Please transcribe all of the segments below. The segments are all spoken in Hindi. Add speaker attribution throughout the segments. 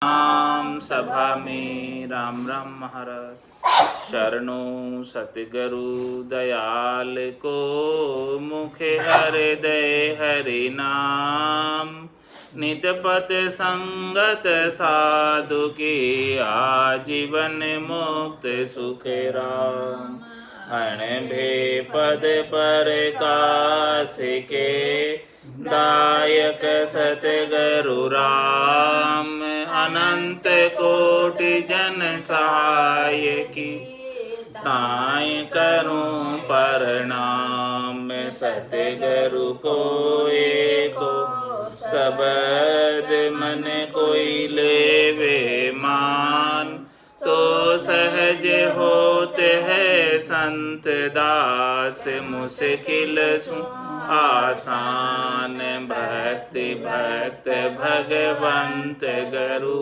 Speaker 1: राम सभा में राम राम महाराज शरणों सतगुरु दयाल को मुखे हृदय हरि नाम नित पत संगत साधु की आजीवन मुक्त सुख राम अण भे पद पर कास के दायक सतगुरु राम अनंत कोटि जन सहाय की ताय करूं प्रणाम सतगुरु को एको सबद मन कोई लेवे मान तो सहज होते है संत दास मुश्किल सु आसान भक्ति भक्त भगवंत गुरु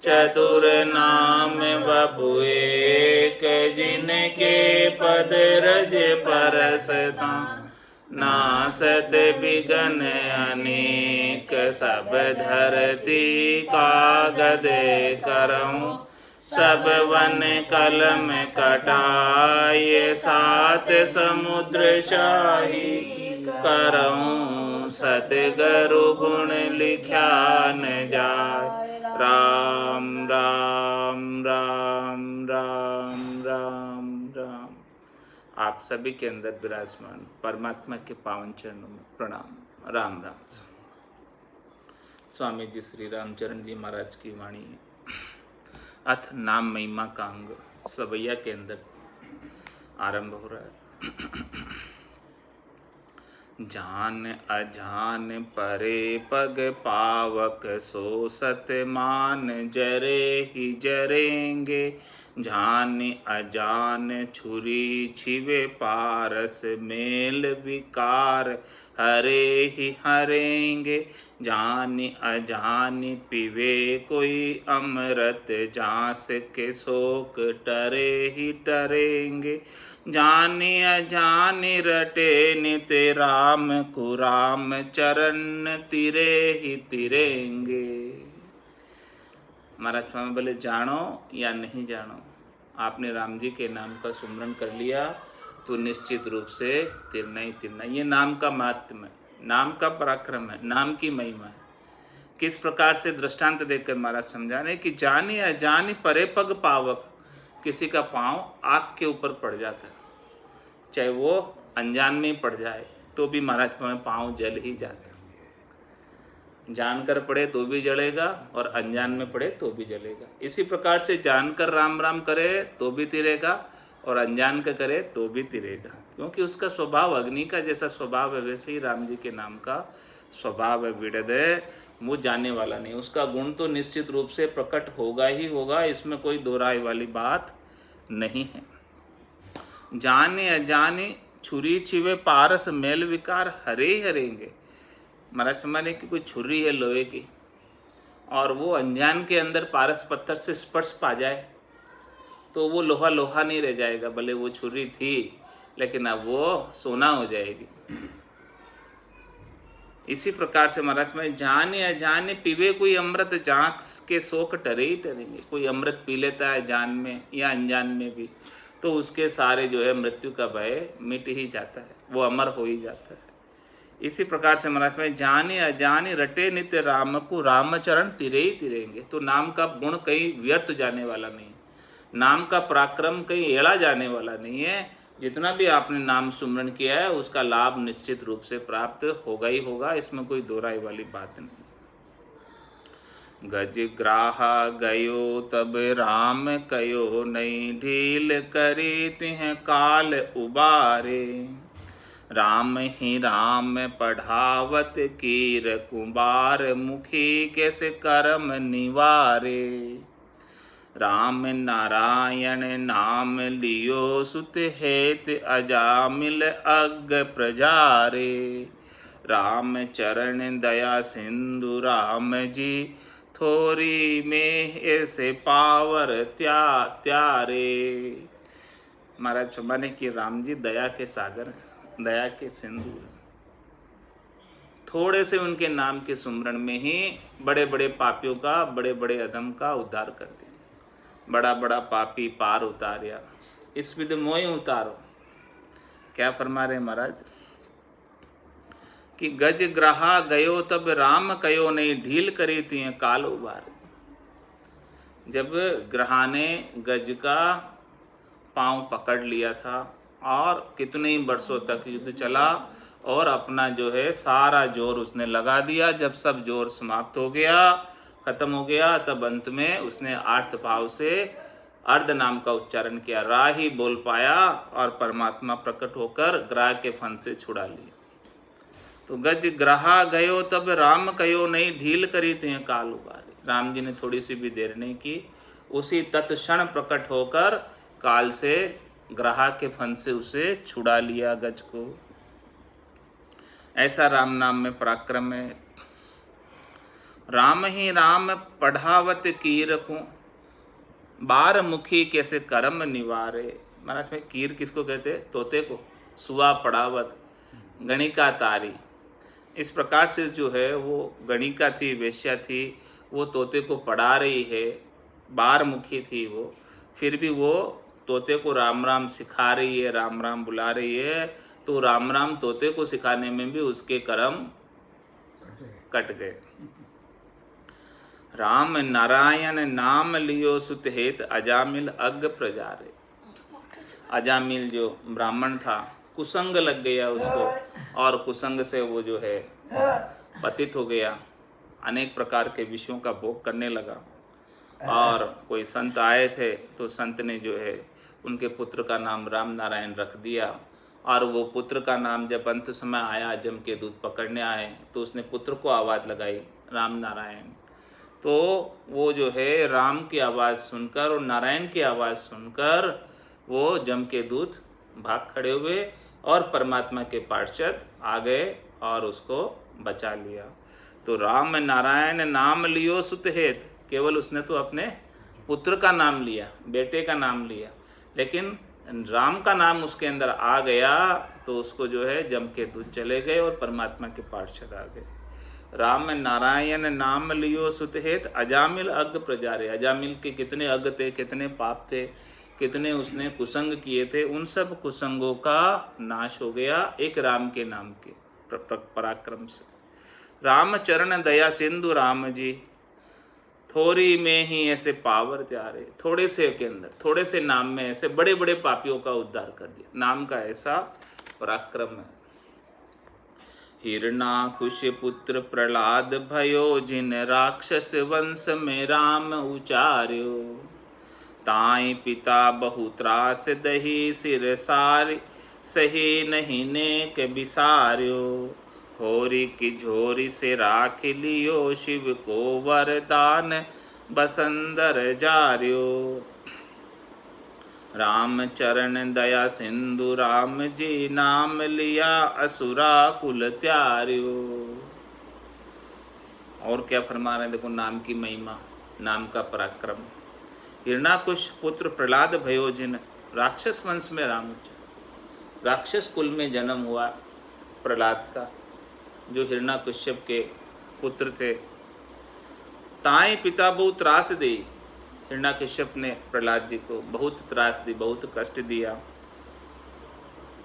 Speaker 1: चतुर नाम बपु एक जिनके पद रज परसता नासत बिगन अनेक सब धरती कागद करऊं सब वन कलम कटाए सात समुद्र शाही करऊं सतगुरु गुण लिख्या न जाय राम राम राम राम राम राम। आप सभी के अंदर विराजमान परमात्मा के पावन चरणों में प्रणाम। राम राम। स्वामी जी श्री रामचरण जी महाराज की वाणी है। अथ नाम महिमा का अंग सवैया के अंदर आरंभ हो रहा है। जान अजान परे पग पावक सो सत मान जरे ही जरेंगे जान अजान छुरी छिवे पारस मेल विकार हरे ही हरेंगे जान अजान पीवे कोई अमृत जास के शोक टरे ही टरेंगे जानी अजानी रटे नित राम कुराम चरण तिरे ही तिरेंगे। महाराज स्वामी बोले जानो या नहीं जानो, आपने राम जी के नाम का सुमरन कर लिया तो निश्चित रूप से तिरना ही तिरना। ये नाम का महात्म्य है, नाम का पराक्रम है, नाम की महिमा है। किस प्रकार से दृष्टांत देकर महाराज समझा रहे कि जानी अजानी परे पग पावक, किसी का पांव आग के ऊपर पड़ जाता है, चाहे वो अनजान में पड़ जाए तो भी महाराज में पांव जल ही जाता है। जानकर पड़े तो भी जलेगा और अनजान में पड़े तो भी जलेगा। इसी प्रकार से जानकर राम राम करे तो भी तिरेगा और अनजान का करे तो भी तिरेगा, क्योंकि उसका स्वभाव अग्नि का जैसा स्वभाव है वैसे ही राम जी के नाम का स्वभाव है। विड़द वो जाने वाला नहीं, उसका गुण तो निश्चित रूप से प्रकट होगा ही होगा, इसमें कोई दो राय वाली बात नहीं है। जाने अजाने छुरी छिवे पारस मेल विकार हरे ही हरेंगे। महाराज समझने की कोई छुरी है लोहे की और वो अनजान के अंदर पारस पत्थर से स्पर्श पा जाए तो वो लोहा लोहा नहीं रह जाएगा, भले वो छुरी थी लेकिन अब वो सोना हो जाएगी। इसी प्रकार से महाराज में जाने अजाने पीवे कोई अमृत जांक के शोक टरे ही टरेंगे। कोई अमृत पी लेता है जान में या अनजान में भी तो उसके सारे जो है मृत्यु का भय मिट ही जाता है, वो अमर हो ही जाता है। इसी प्रकार से महाराज में जाने अजाने रटे नित्य राम को रामचरण तिरे ही तिरेंगे। तो नाम का गुण कहीं व्यर्थ जाने वाला नहीं है, नाम का पराक्रम कहीं एड़ा जाने वाला नहीं है। जितना भी आपने नाम सुमरन किया है उसका लाभ निश्चित रूप से प्राप्त होगा ही होगा, इसमें कोई दो राय वाली बात नहीं। गज ग्राहा गयो तब राम कयो नई ढील करी तिह काल उबारे राम ही राम पढ़ावत कीर कुंबार मुखी कैसे कर्म निवारे राम नारायण नाम लियो सुत हेत अजामिल अग प्रजारे राम चरण दया सिंधु राम जी थोरी में ऐसे पावर त्यारे। महाराज क्षमाने की राम जी दया के सागर, दया के सिंधु, थोड़े से उनके नाम के सुमरण में ही बड़े बड़े पापियों का, बड़े बड़े अधम का उद्धार कर दिया। बड़ा बड़ा पापी पार उतारिया, इस विध मोहि उतारो। क्या फरमा रहे महाराज कि गज ग्रहा गयो तब राम कयो नहीं, ढील करी तिय काल उबारे। जब ग्रहा ने गज का पांव पकड़ लिया था और कितने ही वर्षों तक युद्ध चला और अपना जो है सारा जोर उसने लगा दिया। जब सब जोर समाप्त हो गया, खत्म हो गया, तब अंत में उसने आर्त भाव से अर्ध नाम का उच्चारण किया, रा ही बोल पाया और परमात्मा प्रकट होकर ग्रह के फन से छुड़ा लिया। तो गज ग्रहा गयो तब राम कयो नहीं, ढील करी तिय काल उबारे। राम जी ने थोड़ी सी भी देर नहीं की, उसी तत्क्षण प्रकट होकर काल से, ग्रहा के फन से उसे छुड़ा लिया गज को। ऐसा राम नाम में पराक्रम है। राम ही राम पढ़ावत कीर को, बार मुखी कैसे कर्म निवारे। महाराज में कीर किसको कहते? तोते को। सुआ पढ़ावत, गणिका तारी। इस प्रकार से जो है वो गणिका थी, वेश्या थी, वो तोते को पढ़ा रही है, बार मुखी थी वो, फिर भी वो तोते को राम राम सिखा रही है, राम राम बुला रही है। तो राम राम तोते को सिखाने में भी उसके कर्म कट गए। राम नारायण नाम लियो सुत हेत, अजामिल अग प्रजारे। अजामिल जो ब्राह्मण था, कुसंग लग गया उसको और कुसंग से वो जो है पतित हो गया, अनेक प्रकार के विषयों का भोग करने लगा। और कोई संत आए थे तो संत ने जो है उनके पुत्र का नाम राम नारायण रख दिया। और वो पुत्र का नाम जब अंत समय आया, जम के दूध पकड़ने आए, तो उसने पुत्र को आवाज़ लगाई राम नारायण। तो वो जो है राम की आवाज़ सुनकर और नारायण की आवाज़ सुनकर वो जम के दूत भाग खड़े हुए और परमात्मा के पार्षद आ गए और उसको बचा लिया। तो राम नारायण नाम लियो सुत हेत, केवल उसने तो अपने पुत्र का नाम लिया, बेटे का नाम लिया, लेकिन राम का नाम उसके अंदर आ गया तो उसको जो है जम के दूत चले गए और परमात्मा के पार्षद आ गए। राम नारायण नाम लियो सुत हेत, अजामिल अग प्रजारे। अजामिल के कितने अग थे, कितने पाप थे, कितने उसने कुसंग किए थे, उन सब कुसंगों का नाश हो गया एक राम के नाम के पराक्रम से। राम चरण दया सिंधु राम जी, थोड़ी में ही ऐसे पावर त्यारे। थोड़े से के अंदर, थोड़े से नाम में ऐसे बड़े बड़े पापियों का उद्धार कर दिया। नाम का ऐसा पराक्रम है। हिरणाकुश पुत्र प्रहलाद भयो, जिन राक्षस वंश में राम उचार्यो। ताई पिता बहु त्रास दही, सिर सार सही नहीं नेक बिसार्यो। होरी की झोरी से राख लियो, शिव को वरदान बसंदर जार्यो। राम चरण दया सिंधु राम जी, नाम लिया असुरा कुल त्यार्यो। और क्या फरमा रहे हैं, देखो नाम की महिमा, नाम का पराक्रम। हिरणाकुश पुत्र प्रहलाद भयो, जिन राक्षस वंश में राम, राक्षस कुल में जन्म हुआ प्रहलाद का, जो हिरणाकश्यप के पुत्र थे। ताई पिता बहुत त्रास दी, हिरणाकश्यप ने प्रहलाद जी को बहुत त्रास दी, बहुत कष्ट दिया।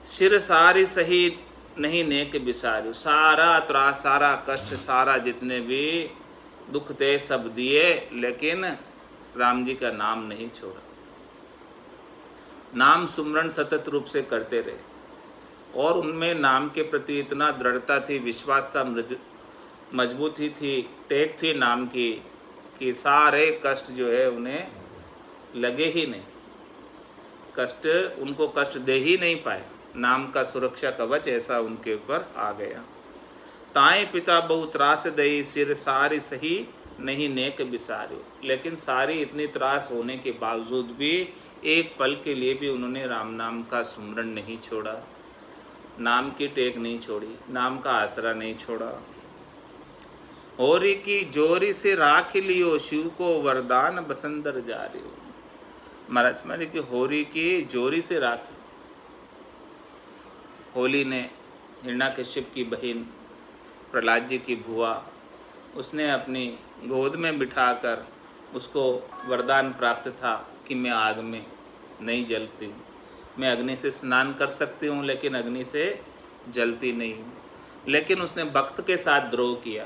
Speaker 1: सिर सारी सही नहीं नेक बिसारू। सारा त्रास, सारा कष्ट, सारा जितने भी दुख थे सब दिए, लेकिन राम जी का नाम नहीं छोड़ा। नाम सुमरण सतत रूप से करते रहे और उनमें नाम के प्रति इतना दृढ़ता थी, विश्वास था, मजबूती थी, टेक थी नाम की, कि सारे कष्ट जो है उन्हें लगे ही नहीं, कष्ट उनको कष्ट दे ही नहीं पाए। नाम का सुरक्षा कवच ऐसा उनके ऊपर आ गया। ताए पिता बहु त्रास दई, सिर सारी सही नहीं नेक बिसारे। लेकिन सारी इतनी त्रास होने के बावजूद भी एक पल के लिए भी उन्होंने राम नाम का सुमरण नहीं छोड़ा, नाम की टेक नहीं छोड़ी, नाम का आसरा नहीं छोड़ा। होरी की जोरी से राख लियो, शिव को वरदान बसंदर जारियो। महाराज मारे कि होरी की जोरी से राख। होली ने हिरणाकश्यप की बहन प्रहलाद जी की बुआ, उसने अपनी गोद में बिठाकर उसको वरदान प्राप्त था कि मैं आग में नहीं जलती हूँ, मैं अग्नि से स्नान कर सकती हूँ लेकिन अग्नि से जलती नहीं हूँ। लेकिन उसने भक्त के साथ द्रोह किया,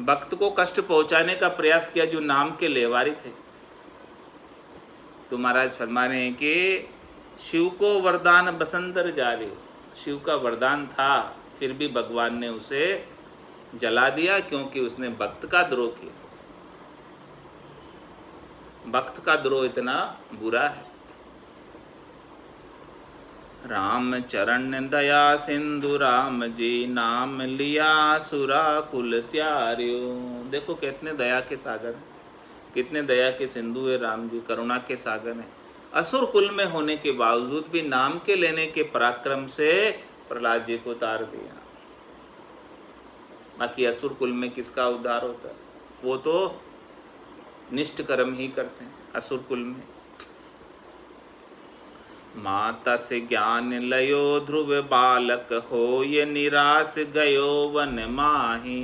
Speaker 1: भक्त को कष्ट पहुँचाने का प्रयास किया जो नाम के लेवारी थे। तो महाराज फरमा रहे हैं कि शिव को वरदान बसंतर जारी, शिव का वरदान था फिर भी भगवान ने उसे जला दिया क्योंकि उसने भक्त का द्रोह किया। भक्त का द्रोह इतना बुरा है। राम चरण दया सिंधु राम जी नाम लिया सुरा कुल त्यार्यो। देखो कितने दया के सागर हैं, कितने दया के सिंधु है राम जी, करुणा के सागर हैं। असुर कुल में होने के बावजूद भी नाम के लेने के पराक्रम से प्रहलाद जी को उतार दिया। बाकी असुर कुल में किसका उद्धार होता है? वो तो निष्ठ कर्म ही करते हैं असुर कुल में। माता से ज्ञान लयो ध्रुव बालक हो, ये निराश गयो वन माही।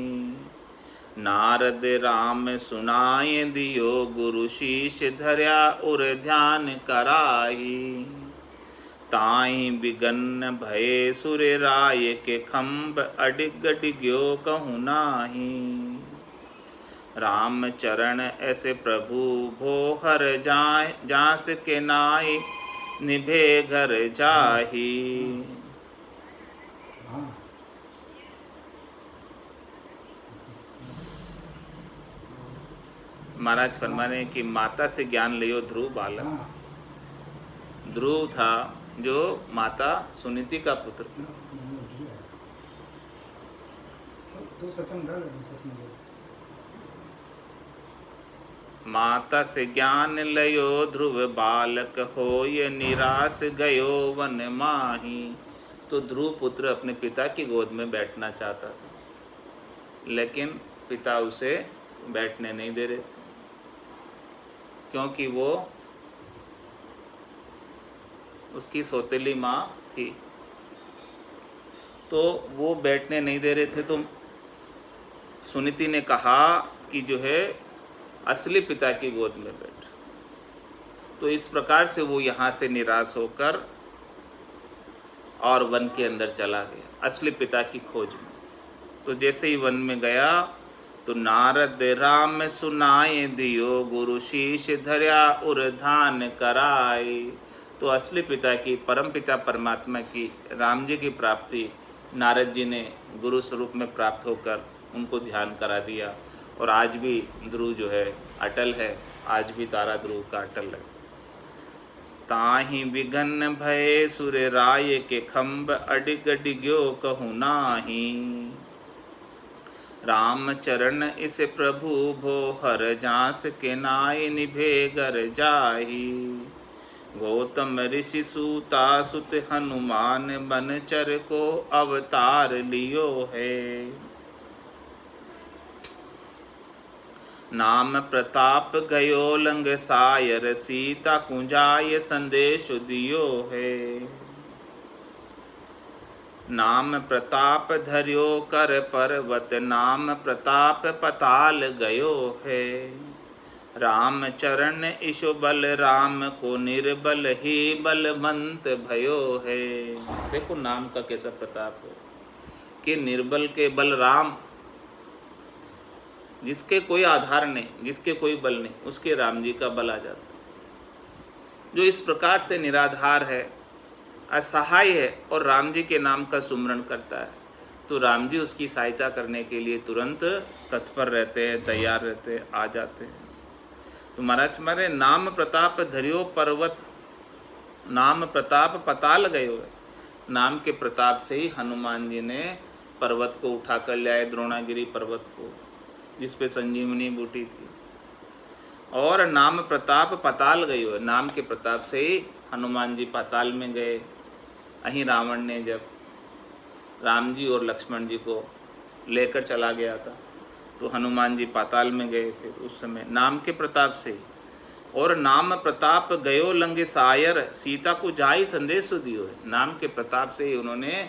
Speaker 1: नारद राम सुनाए दियो, गुरु शीश धर्या उर ध्यान कराही। ताई बिगन भये सुर राय के खम्भ, अडिग डिग्यो कहूँ नाही। राम चरण ऐसे प्रभु भो हर जाय, जास के नाय निभे घर जाही। महाराज फरमा रहे हैं कि माता से ज्ञान लियो ध्रुव बालक। ध्रुव था जो माता सुनीति का पुत्र था। माता से ज्ञान लयो ध्रुव बालक हो, ये निराश गयो वन माही। तो ध्रुव पुत्र अपने पिता की गोद में बैठना चाहता था, लेकिन पिता उसे बैठने नहीं दे रहे थे क्योंकि वो उसकी सौतेली माँ थी। तो वो बैठने नहीं दे रहे थे। तो सुनीति ने कहा कि जो है असली पिता की गोद में बैठ। तो इस प्रकार से वो यहाँ से निराश होकर और वन के अंदर चला गया असली पिता की खोज में। तो जैसे ही वन में गया तो नारद राम सुनाए दियो, गुरु शीश धर्या उर ध्यान कराए। तो असली पिता की, परम पिता परमात्मा की, राम जी की प्राप्ति नारद जी ने गुरु स्वरूप में प्राप्त होकर उनको ध्यान करा दिया। और आज भी ध्रुव जो है अटल है, आज भी तारा ध्रुव का अटल है। ताहि विघन भय सुर राय के खम्भ, अडिग डिग्यो कहूँ नाही। राम चरण इस प्रभु भो हर, जास के नाय निभे घर जाही। गौतम ऋषि सूता सुत हनुमान, बनचर को अवतार लियो है। नाम प्रताप गयो लंग सायर, सीता कुंजाय संदेश दियो है। नाम प्रताप धर्यो कर पर्वत, नाम प्रताप पताल गयो है। राम चरण ईशो बल, राम को निर्बल ही बलवंत भयो है। देखो नाम का कैसा प्रताप हो कि निर्बल के बल राम, जिसके कोई आधार नहीं, जिसके कोई बल नहीं, उसके राम जी का बल आ जाता। जो इस प्रकार से निराधार है, असहाय है और राम जी के नाम का सुमरण करता है, तो राम जी उसकी सहायता करने के लिए तुरंत तत्पर रहते हैं, तैयार रहते हैं, आ जाते हैं। तो महाराज हमारे नाम प्रताप धर्यो पर्वत, नाम प्रताप पताल गयो है। नाम के प्रताप से ही हनुमान जी ने पर्वत को उठा कर ले आए, द्रोणागिरी पर्वत को, जिस पे संजीवनी बूटी थी। और नाम प्रताप पताल गयो है, नाम के प्रताप से ही हनुमान जी पाताल में गए। अहीं रावण ने जब राम जी और लक्ष्मण जी को लेकर चला गया था, तो हनुमान जी पाताल में गए थे उस समय नाम के प्रताप से ही। और नाम प्रताप गयो लंगे सायर, सीता को जाई संदेश दियो है। नाम के प्रताप से ही उन्होंने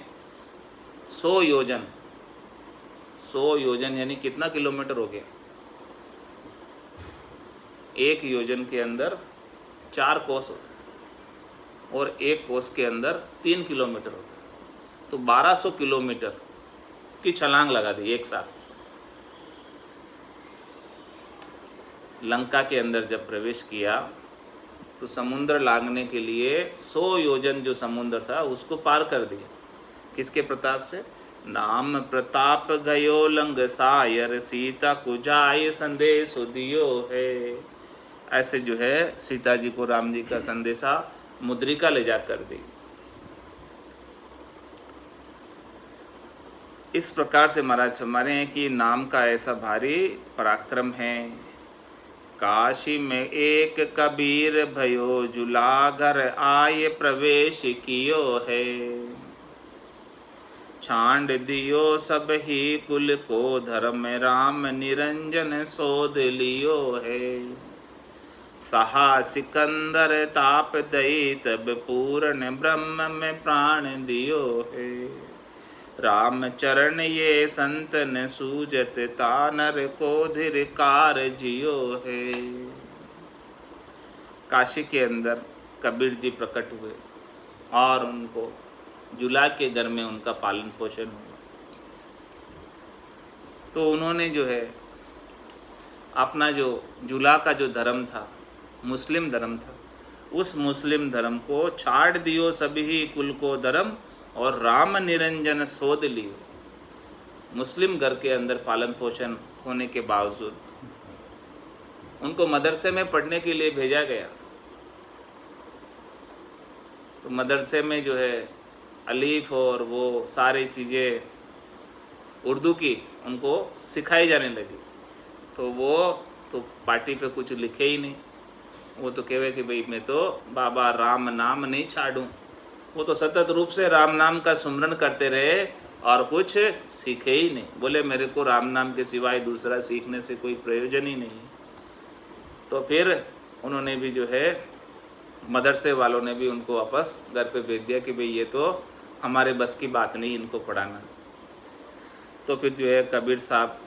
Speaker 1: 100 योजन 100 योजन यानी कितना किलोमीटर हो गया? 1 योजन के अंदर 4 कोस होता है और 1 कोस के अंदर 3 किलोमीटर होता है। तो 1200 किलोमीटर की छलांग लगा दी एक साथ। लंका के अंदर जब प्रवेश किया तो समुद्र लांघने के लिए 100 योजन जो समुद्र था उसको पार कर दिया। किसके प्रताप से? नाम प्रताप गयो लंग सायर, सीता को जाय संदेश दियो है। ऐसे जो है सीता जी को राम जी का संदेशा मुद्रिका ले जा कर दी। इस प्रकार से महाराज हमारे हैं कि नाम का ऐसा भारी पराक्रम है। काशी में एक कबीर भयो, जुलागर आए प्रवेश कियो है। छांड दियो सब ही कुल को, धर्म राम निरंजन सोध लियो है। सहा सिकंदर ताप दई, तब पूर्ण ब्रह्म में प्राण दियो है। राम चरण ये संतन सूजत, तानर को धिरकार जियो है। काशी के अंदर कबीर जी प्रकट हुए और उनको जुला के घर में उनका पालन पोषण हुआ। तो उन्होंने जो है अपना जो जुला का जो धर्म था, मुस्लिम धर्म था, उस मुस्लिम धर्म को छाड़ दियो सभी कुल को धर्म, और राम निरंजन सोध लियो। मुस्लिम घर के अंदर पालन पोषण होने के बावजूद उनको मदरसे में पढ़ने के लिए भेजा गया। तो मदरसे में जो है अलीफ और वो सारी चीज़ें उर्दू की उनको सिखाई जाने लगी। तो वो तो पार्टी पे कुछ लिखे ही नहीं, वो तो कहे कि भाई मैं तो बाबा राम नाम नहीं छाड़ूं। वो तो सतत रूप से राम नाम का सुमरन करते रहे और कुछ सीखे ही नहीं। बोले मेरे को राम नाम के सिवाय दूसरा सीखने से कोई प्रयोजन ही नहीं। तो फिर उन्होंने भी जो है मदरसे वालों ने भी उनको वापस घर पे भेज दिया कि भाई ये तो हमारे बस की बात नहीं इनको पढ़ाना। तो फिर जो है कबीर साहब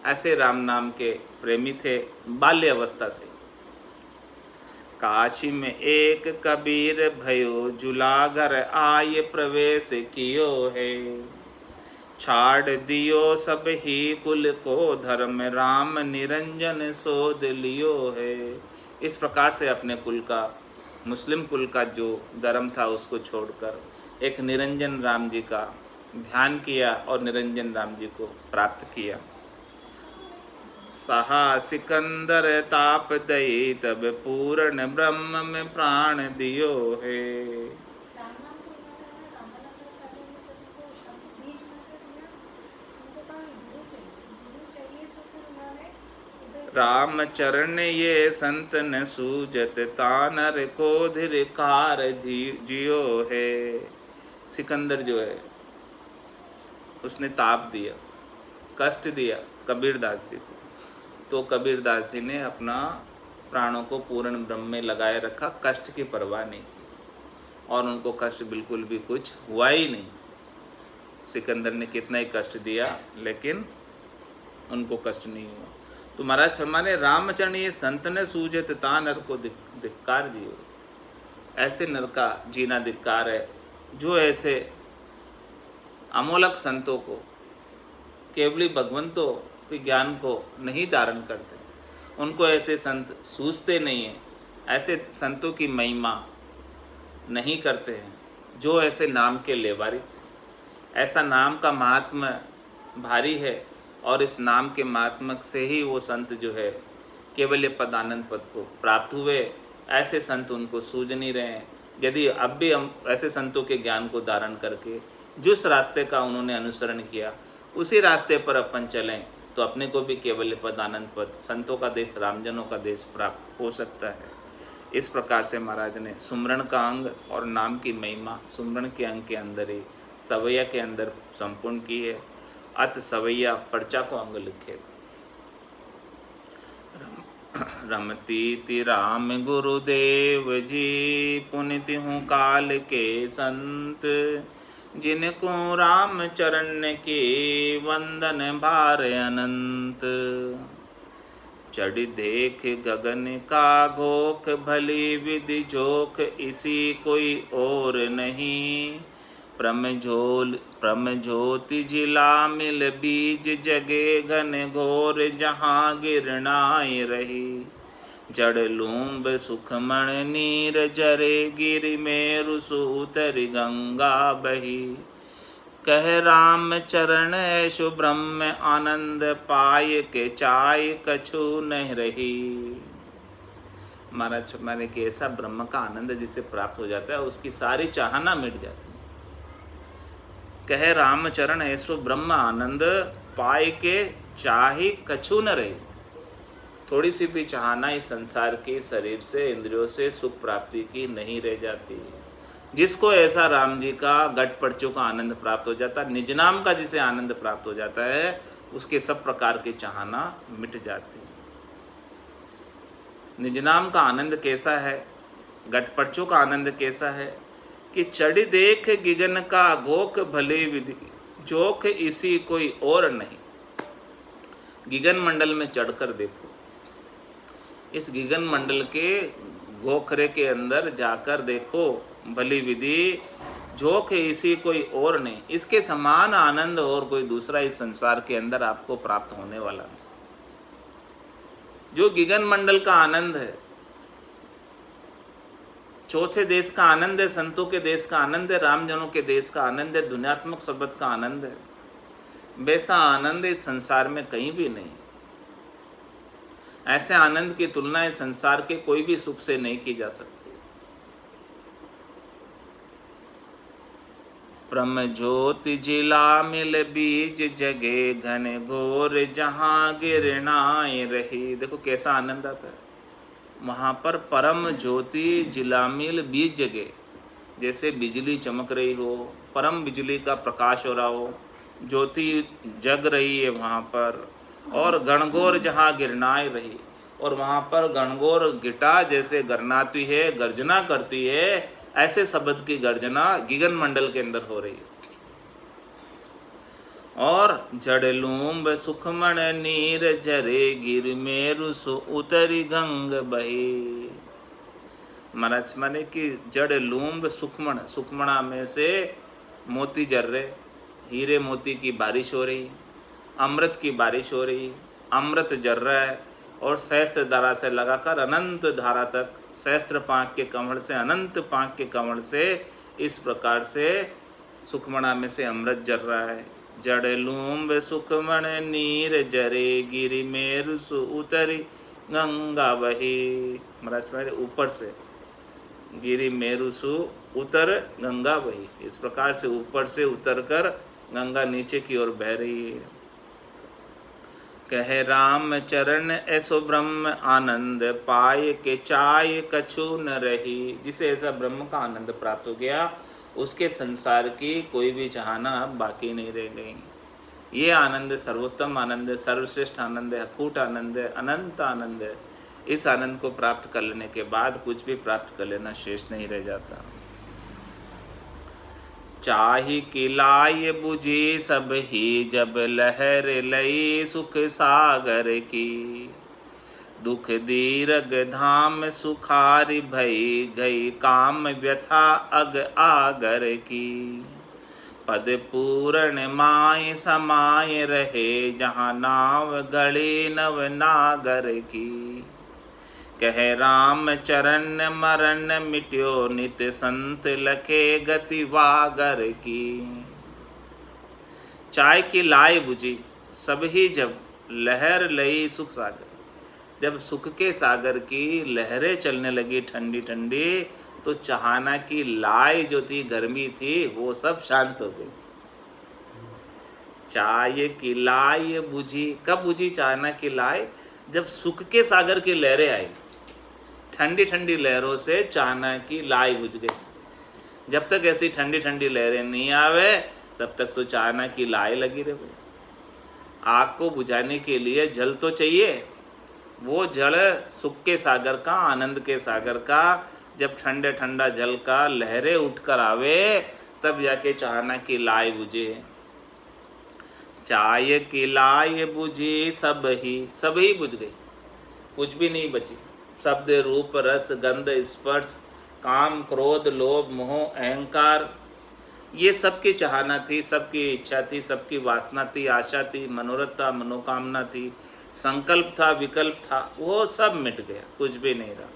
Speaker 1: ऐसे राम नाम के प्रेमी थे बाल्य अवस्था से। काशी में एक कबीर भयो, जुलागर आय प्रवेश कियो है। छाड़ दियो सब ही कुल को, धर्म राम निरंजन सोध लियो है। इस प्रकार से अपने कुल का, मुस्लिम कुल का जो धर्म था उसको छोड़कर एक निरंजन राम जी का ध्यान किया और निरंजन राम जी को प्राप्त किया। सहा सिकंदर ताप दई, तब पूर्ण ब्रह्म में प्राण दियो है। राम चरण ये संत न सूजत, तानर को धिरकार जियो है। सिकंदर जो है उसने ताप दिया, कष्ट दिया कबीरदास जी को। तो कबीरदास जी ने अपना प्राणों को पूर्ण ब्रह्म में लगाए रखा, कष्ट की परवाह नहीं की और उनको कष्ट बिल्कुल भी कुछ हुआ ही नहीं। सिकंदर ने कितना ही कष्ट दिया लेकिन उनको कष्ट नहीं हुआ। तो महाराज फरमाने रामचरण ये संत ने सूझत, ता नर को धिक्कार जियो। ऐसे नर का जीना धिक्कार है जो ऐसे अमोलक संतों को, केवली भगवंतों के ज्ञान को नहीं धारण करते, उनको ऐसे संत सूझते नहीं हैं, ऐसे संतों की महिमा नहीं करते हैं जो ऐसे नाम के लेवारित हैं। ऐसा नाम का महात्मा भारी है और इस नाम के महात्मा से ही वो संत जो है केवल पद आनंद पद को प्राप्त हुए। ऐसे संत उनको सूझ नहीं रहे हैं। यदि अब भी हम ऐसे संतों के ज्ञान को धारण करके जिस रास्ते का उन्होंने अनुसरण किया उसी रास्ते पर अपन चलें तो अपने को भी केवल पद आनंद पद, संतों का देश, रामजनों का देश प्राप्त हो सकता है। इस प्रकार से महाराज ने सुमरण का अंग और नाम की महिमा सुमरण के अंग के अंदर ही सवैया के अंदर संपूर्ण की है। अत सवैया पर्चा को अंग लिखे। रमती राम गुरुदेव जी, पुनित हूँ काल के संत। जिनको राम चरण के वंदन भार अनंत। चढ़ देख गगन का घोख, भली विधि जोख इसी कोई और नहीं। प्रम ज्योति जिला मिल बीज जगे, घन घोर जहाँ गिरनाई रही। जड़ लूम्ब सुखमण नीर जरे, गिरि मेरु सूतर गंगा बही। कह राम चरण ऐसो ब्रह्म आनंद, पाय के चाय कछु नहीं रही। महाराज मैंने कि ऐसा ब्रह्म का आनंद जिसे प्राप्त हो जाता है, उसकी सारी चाहना मिट जाती है। कह राम चरण ऐसो ब्रह्म आनंद, पाय के चाहे कछु न रही। थोड़ी सी भी चाहना इस संसार की, शरीर से, इंद्रियों से सुख प्राप्ति की नहीं रह जाती। जिसको ऐसा राम जी का गट पर्चों का आनंद प्राप्त हो जाता है, निज नाम का जिसे आनंद प्राप्त हो जाता है, उसके सब प्रकार की चाहना मिट जाती है। निज नाम का आनंद कैसा है, गट पर्चों का आनंद कैसा है कि चढ़ देख गिगन का घोख, भले विधि जोख इसी कोई और नहीं। गिगन मंडल में चढ़कर देखो, इस गिगन मंडल के गोखरे के अंदर जाकर देखो, भली विधि जोख इसी कोई और नहीं। इसके समान आनंद और कोई दूसरा इस संसार के अंदर आपको प्राप्त होने वाला नहीं। जो गिगन मंडल का आनंद है, चौथे देश का आनंद है, संतों के देश का आनंद है, रामजनों के देश का आनंद है, दुनियात्मक शब्द का आनंद है, वैसा आनंद इस संसार में कहीं भी नहीं। ऐसे आनंद की तुलना इस संसार के कोई भी सुख से नहीं की जा सकती। प्रम ज्योति जिला मिल बीज जगे, घन घोर जहाँ गिरनाए रही। देखो कैसा आनंद आता है वहाँ पर। परम ज्योति जिला मिल बीज जगे, जैसे बिजली चमक रही हो, परम बिजली का प्रकाश हो रहा हो, ज्योति जग रही है वहाँ पर। और गणगौर जहाँ गिरनाई रही, और वहाँ पर गणगौर गिटा जैसे गरनाती है, गर्जना करती है, ऐसे शब्द की गर्जना गिगन मंडल के अंदर हो रही है। और जड़ लूम्ब सुखमण नीर जरे, गिर मेरु सु उतरी गंग बही। महाराज माने कि जड़ लूम्ब सुखमण, सुखमणा में से मोती जर रहे, हीरे मोती की बारिश हो रही, अमृत की बारिश हो रही, अमृत जर रहा है। और सहस्त्र धारा से लगाकर अनंत धारा तक, सहस्त्र पांख के कमल से अनंत पांख के कमल से, इस प्रकार से सुखमणा में से अमृत जर रहा है। जड़ लूम्ब सुखमण नीर जरे, गिरि मेरु सु उतरी गंगा बही। महाराज मेरे ऊपर से गिरि मेरु सु उतर गंगा बही, इस प्रकार से ऊपर से उतर कर गंगा नीचे की ओर बह रही है। कह राम चरण ऐसो ब्रह्म आनंद, पाए के चाय कछु न रही। जिसे ऐसा ब्रह्म का आनंद प्राप्त हो गया, उसके संसार की कोई भी चाहना अब बाकी नहीं रह गई। ये आनंद सर्वोत्तम आनंद है, सर्वश्रेष्ठ आनंद है, अकूट आनंद है, अनंत आनंद है। इस आनंद को प्राप्त कर लेने के बाद कुछ भी प्राप्त कर लेना शेष नहीं रह जाता। चाहि किलाय बुझी सब ही, जब लहर लई सुख सागर की। दुख दीरग धाम सुखारि भई, गई काम व्यथा अग आगर की। पद पूर्ण माय समाय रहे, जहाँ नाव गढ़े नव नागर की। कह राम चरण मरण मिट्यो, नित संत लखे गति वागर की। चाय की लाई बुझी सब ही, जब लहर लई सुख सागर, जब सुख के सागर की लहरें चलने लगी ठंडी ठंडी, तो चाहना की लाई जो थी, गर्मी थी, वो सब शांत हो गई। चाय की लाई बुझी, कब बुझी चाहना की लाई? जब सुख के सागर की लहरें आई, ठंडी ठंडी लहरों से चाहना की लाई बुझ गई। जब तक ऐसी ठंडी ठंडी लहरें नहीं आवे, तब तक तो चाहना की लाई लगी रहे। आग को बुझाने के लिए जल तो चाहिए, वो जल सुख के सागर का, आनंद के सागर का, जब ठंडे ठंडा जल का लहरें उठकर आवे, तब जाके चाहना की लाई बुझे। चाय की लाई बुझी सब ही बुझ गई, कुछ भी नहीं बची। शब्द रूप रस गंध स्पर्श काम क्रोध लोभ मोह अहंकार, ये सबकी चाहना थी, सबकी इच्छा थी, सबकी वासना थी, आशा थी, मनोरथ था, मनोकामना थी, संकल्प था, विकल्प था, वो सब मिट गया, कुछ भी नहीं रहा।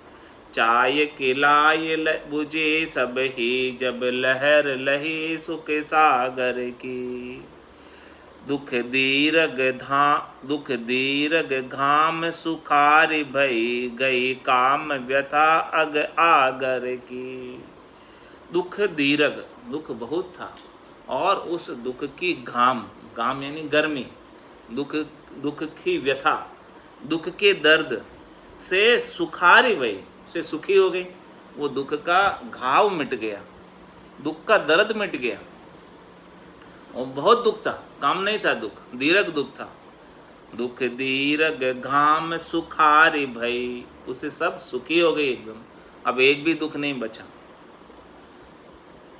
Speaker 1: चाय किलाय बुझे सब ही, जब लहर लही सुख सागर की। दुख दीर्घ घाम सुखारी भई, गई काम व्यथा अग आगर की। दुख दीर्घ, दुख बहुत था, और उस दुख की घाम यानी गर्मी, दुख की व्यथा, दुख के दर्द से सुखारी भई, से सुखी हो गई। वो दुख का घाव मिट गया, दुख का दर्द मिट गया। और बहुत दुख था, काम नहीं था दुख, दीर्घ दुख था। दुख दीर्घ घाम सुखारी भई, उसे सब सुखी हो गई एकदम, अब एक भी दुख नहीं बचा।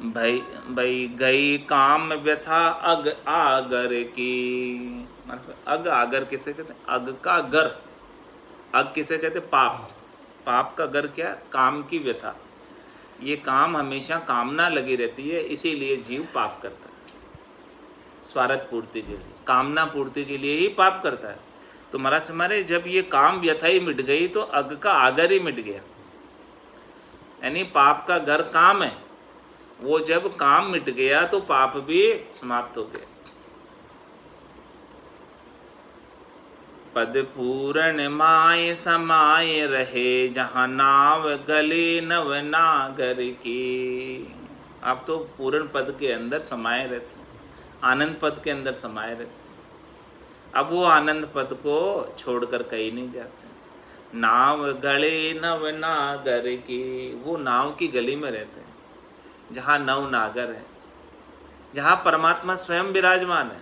Speaker 1: भई गई काम व्यथा अग आगर की। अग आगर किसे कहते हैं? अग का गर, अग किसे कहते? पाप। पाप का गर क्या? काम की व्यथा। ये काम हमेशा कामना लगी रहती है, इसीलिए जीव पाप करता है। स्वार्थ पूर्ति के लिए, कामना पूर्ति के लिए ही पाप करता है। तो महाराज हमारे जब ये काम व्यथा ही मिट गई तो अग का आगर ही मिट गया, यानी पाप का घर काम है, वो जब काम मिट गया तो पाप भी समाप्त हो गया। पद पूर्ण माय समाये रहे, जहाँ नाव गले नव नागर की। आप तो पूर्ण पद के अंदर समाये रहते हैं, आनंद पद के अंदर समाये रहते हैं। अब वो आनंद पद को छोड़कर कहीं नहीं जाते। नाव गले नव नागर की, वो नाव की गली में रहते हैं जहाँ नव नागर है, जहाँ परमात्मा स्वयं विराजमान है।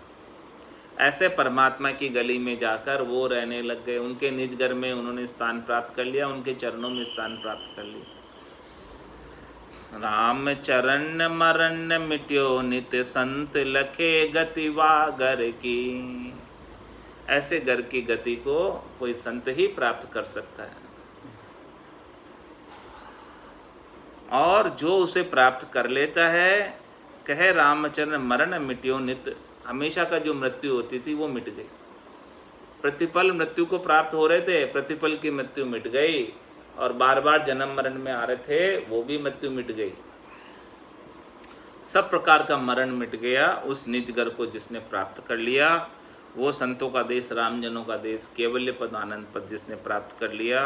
Speaker 1: ऐसे परमात्मा की गली में जाकर वो रहने लग गए। उनके निज घर में उन्होंने स्थान प्राप्त कर लिया, उनके चरणों में स्थान प्राप्त कर लिया। राम चरण मरण मिट्यो, नित्य संत लखे गति वागर की। ऐसे घर की गति को कोई संत ही प्राप्त कर सकता है, और जो उसे प्राप्त कर लेता है, कहे रामचंद्र मरण मिट्यो नित्य, हमेशा का जो मृत्यु होती थी वो मिट गई। प्रतिपल मृत्यु को प्राप्त हो रहे थे, प्रतिपल की मृत्यु मिट गई, और बार बार जन्म मरण में आ रहे थे, वो भी मृत्यु मिट गई। सब प्रकार का मरण मिट गया उस निज घर को जिसने प्राप्त कर लिया। वो संतों का देश, रामजनों का देश, केवल्य पद आनंद पद जिसने प्राप्त कर लिया,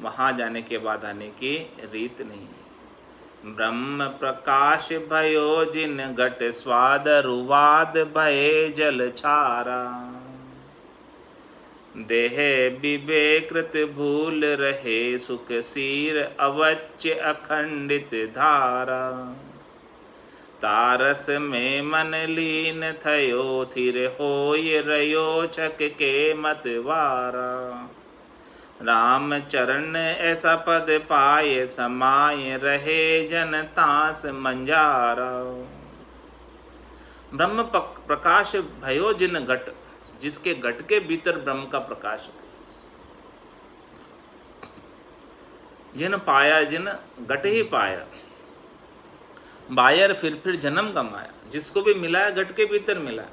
Speaker 1: वहाँ जाने के बाद आने की रीत नहीं है। ब्रह्म प्रकाश भयो जिन घट, स्वाद रुवाद भये जल छारा। देह विवेकृत भूल रहे, सुख सीर अवच्य अखंडित धारा। तारस में मन लीन थयो, थिर होय रयो छक के मतवारा। राम चरण ऐसा पद पाए, समाये रहे जन तास मंजारा। ब्रह्म प्रकाश भयो जिन घट, जिसके घट के भीतर ब्रह्म का प्रकाश है। जिन पाया, जिन घट ही पाया, बायर फिर जन्म गमाया। जिसको भी मिला है घट के भीतर मिला।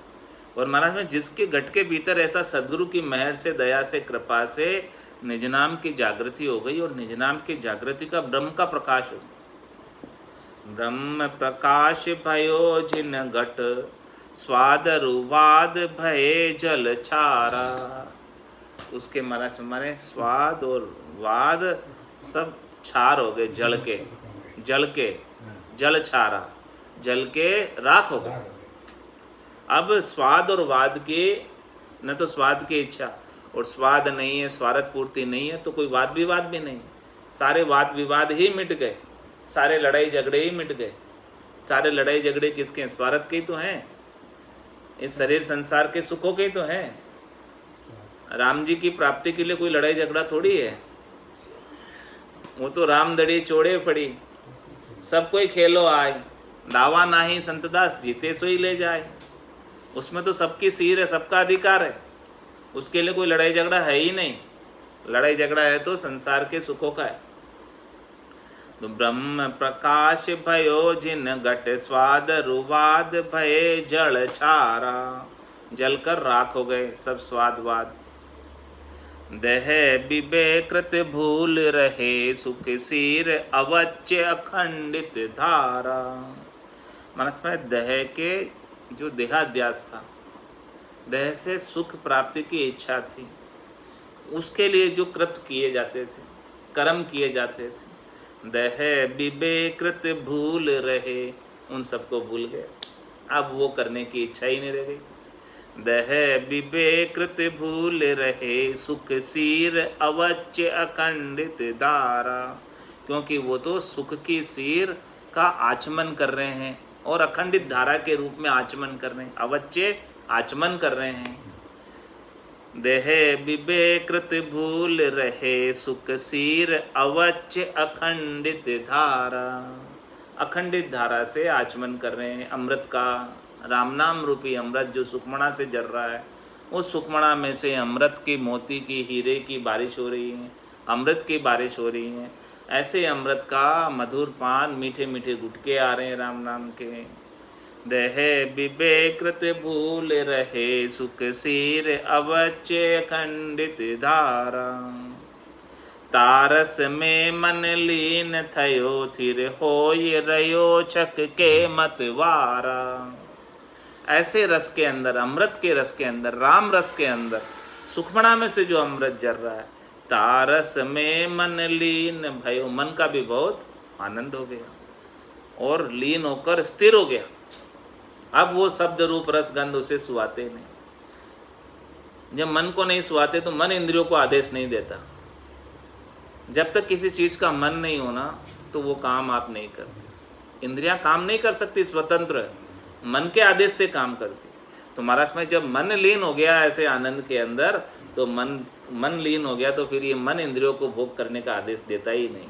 Speaker 1: और महाराज में जिसके घट के भीतर ऐसा सदगुरु की मेहर से, दया से, कृपा से निज नाम की जागृति हो गई, और निज नाम की जागृति का ब्रह्म का प्रकाश हो। ब्रह्म प्रकाश भयो जिन घट, स्वाद रुवाद भये जल छारा। उसके महाराज हमारे स्वाद और वाद सब छार हो गए, जल छारा, जल के राख हो गए। अब स्वाद और वाद की, न तो स्वाद की इच्छा, और स्वाद नहीं है, स्वार्थ पूर्ति नहीं है, तो कोई वाद विवाद भी नहीं। सारे वाद विवाद ही मिट गए, सारे लड़ाई झगड़े ही मिट गए। सारे लड़ाई झगड़े किसके हैं? स्वार्थ के ही तो हैं, इस शरीर संसार के सुखों के ही तो हैं। राम जी की प्राप्ति के लिए कोई लड़ाई झगड़ा थोड़ी है। वो तो राम दड़ी चोड़े पड़ी, सब कोई खेलो आए, दावा नाही संतदास जीते सो ही ले जाए। उसमें तो सबकी सीर है, सबका अधिकार है, उसके लिए कोई लड़ाई झगड़ा है ही नहीं। लड़ाई झगड़ा है तो संसार के सुखों का है। तो ब्रह्म प्रकाश भयो जिन घट स्वाद रुवाद भये जल छारा, जलकर राख हो गए सब स्वादवाद। देह विवेकृत भूल रहे सुख सीर अवच्य अखंडित धारा। मनत में देह के जो देहाध्यास था, देह से सुख प्राप्ति की इच्छा थी, उसके लिए जो कृत किए जाते थे, कर्म किए जाते थे, देह विवेकृत भूल रहे, उन सबको भूल गए। अब वो करने की इच्छा ही नहीं रह गई। देह विवेकृत भूल रहे सुख सीर अवच्य अखंडित धारा, क्योंकि वो तो सुख की सीर का आचमन कर रहे हैं और अखंडित धारा के रूप में आचमन कर रहे हैं, अवच्य आचमन कर रहे हैं। देह विवेकृत भूल रहे सुख सीर अवच्य अखंडित धारा, अखंडित धारा से आचमन कर रहे हैं अमृत का। राम नाम रूपी अमृत जो सुखमणा से जल रहा है, उस सुखमणा में से अमृत की, मोती की, हीरे की बारिश हो रही है, अमृत की बारिश हो रही है। ऐसे अमृत का मधुर पान, मीठे मीठे गुटके आ रहे हैं राम नाम के। देह विवेकृत भूल रहे सुख सीर अवच्य खंडित धारा, तारस में मन लीन थयो थिर होय रयो छक के मतवारा। ऐसे रस के अंदर, अमृत के रस के अंदर, राम रस के अंदर, सुखमणा में से जो अमृत जल रहा है, तारस में मन लीन भयो, मन का भी बहुत आनंद हो गया और लीन होकर स्थिर हो गया। अब वो शब्द रूप रस गंध उसे सुहाते नहीं। जब मन को नहीं सुहाते तो मन इंद्रियों को आदेश नहीं देता। जब तक किसी चीज का मन नहीं होना तो वो काम आप नहीं करते। इंद्रियां काम नहीं कर सकती, स्वतंत्र है, मन के आदेश से काम करती। तो महाराज में जब मन लीन हो गया ऐसे आनंद के अंदर, तो मन लीन हो गया तो फिर ये मन इंद्रियों को भोग करने का आदेश देता ही नहीं।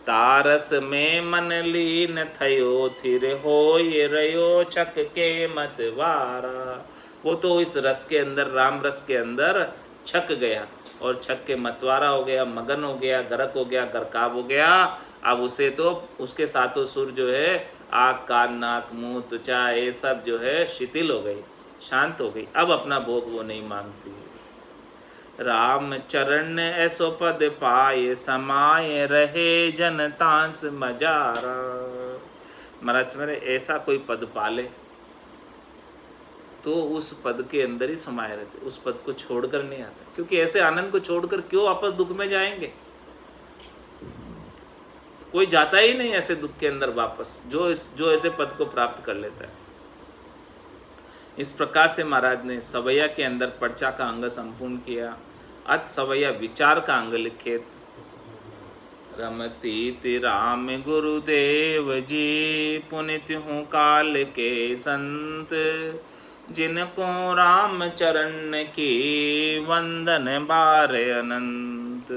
Speaker 1: तारस में मन लीन थयो थिर होय रयो छक के मतवारा। वो तो इस रस के अंदर, राम रस के अंदर छक गया और छक के मतवारा हो गया, मगन हो गया, गरक हो गया, गरकाब हो गया। अब उसे तो उसके सातों सुर जो है, आँख कान नाक मुँह त्वचा, ये सब जो है शिथिल हो गई, शांत हो गई। अब अपना भोग वो नहीं मांगती। राम चरण ऐसो पद पाए समाये रहे जनतांस मजारा। महाराज मेरे ऐसा कोई पद पाले तो उस पद के अंदर ही समाये रहते, उस पद को छोड़कर नहीं आते। क्योंकि ऐसे आनंद को छोड़कर क्यों वापस दुख में जाएंगे? कोई जाता ही नहीं ऐसे दुख के अंदर वापस, जो ऐसे पद को प्राप्त कर लेता है। इस प्रकार से महाराज ने सवैया के अंदर पर्चा का अंग संपूर्ण किया। अत सवैया विचार का अंग लिखे। रमती राम गुरुदेव जी, पुनित हूँ काल के संत, जिनको राम चरण की वंदन बार अनंत।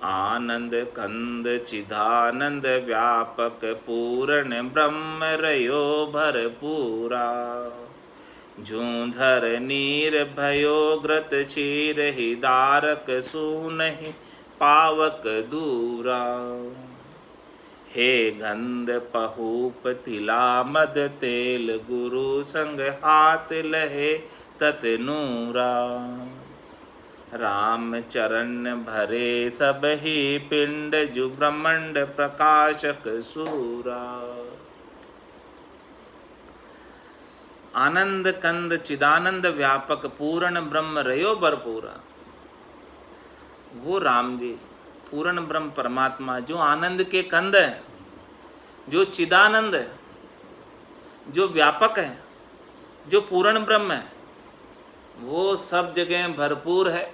Speaker 1: आनंद कंद चिदानंद व्यापक पूर्ण ब्रह्म रयो भरपूरा। झूंधर नीर भयो ग्रत क्षीर ही दारक सूनहि पावक दूरा। हे गंध पहूप तिला मद तेल, गुरु संग हाथ लहे तत नूरा। राम चरण भरे सब ही पिंड, जु ब्रह्मांड प्रकाशक सूरा। आनंद कंद चिदानंद व्यापक पूर्ण ब्रह्म रयो भरपूरा। वो राम जी पूर्ण ब्रह्म परमात्मा जो आनंद के कंद है, जो चिदानंद है, जो व्यापक है, जो पूर्ण ब्रह्म है, वो सब जगह भरपूर है।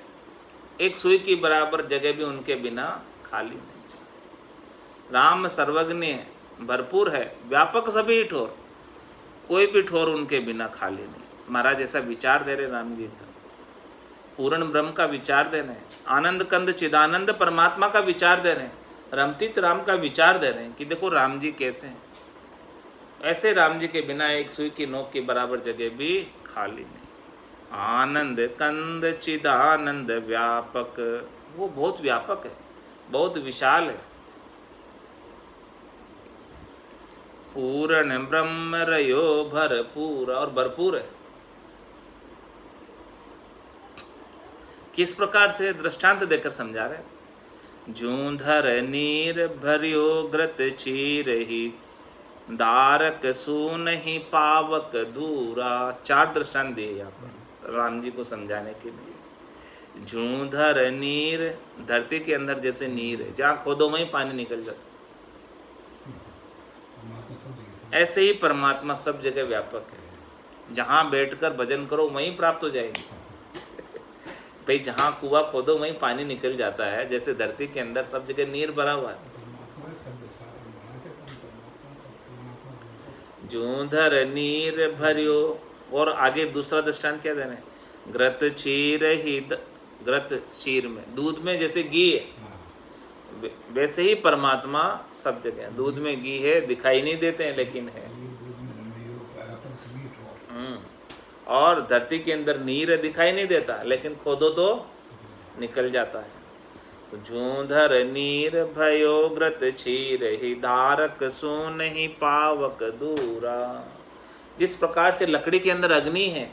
Speaker 1: एक सुई की बराबर जगह भी उनके बिना खाली नहीं। राम सर्वज्ञ है, भरपूर है, व्यापक सभी ठोर, कोई भी ठोर उनके बिना खाली नहीं। महाराज ऐसा विचार दे रहे राम जी का, पूर्ण ब्रह्म का विचार दे रहे हैं, आनंद कंद चिदानंद परमात्मा का विचार दे रहे हैं, रमतीत राम का विचार दे रहे हैं कि देखो राम जी कैसे हैं। ऐसे राम जी के बिना एक सुई की नोक के बराबर जगह भी खाली नहीं। आनंद कंद चिदानंद व्यापक, वो बहुत व्यापक है, बहुत विशाल है। पूर्ण ब्रह्म रयो भरपूर, और भरपूर है। किस प्रकार से दृष्टांत देकर समझा रहे। जूंधर नीर भरियो घृत चीर ही, दारक सून ही पावक दूरा। 4 दृष्टांत दिए यहाँ पर राम जी को समझाने के लिए। जूंधर नीर, धरती के अंदर जैसे नीर है, जहाँ खोदो वहीं पानी निकल जाता, ऐसे ही परमात्मा सब जगह व्यापक है। जहाँ बैठकर भजन करो वहीं प्राप्त हो जाएगी। भाई जहाँ कुआं खोदो वहीं पानी निकल जाता है, जैसे धरती के अंदर सब जगह नीर भरा हुआ है। जूंधर नीर भरियो, और आगे दूसरा दृष्टांत क्या देना है। घृत क्षीर ही, घृत क्षीर में, दूध में जैसे घी है, वैसे ही परमात्मा सब जगह। दूध में घी है, दिखाई नहीं देते हैं लेकिन है। और धरती के अंदर नीर दिखाई नहीं देता, लेकिन खोदो तो निकल जाता है। जूंधर नीर भयो घृत क्षीर ही, धारक सून ही पावक दूरा। जिस प्रकार से लकड़ी के अंदर अग्नि है,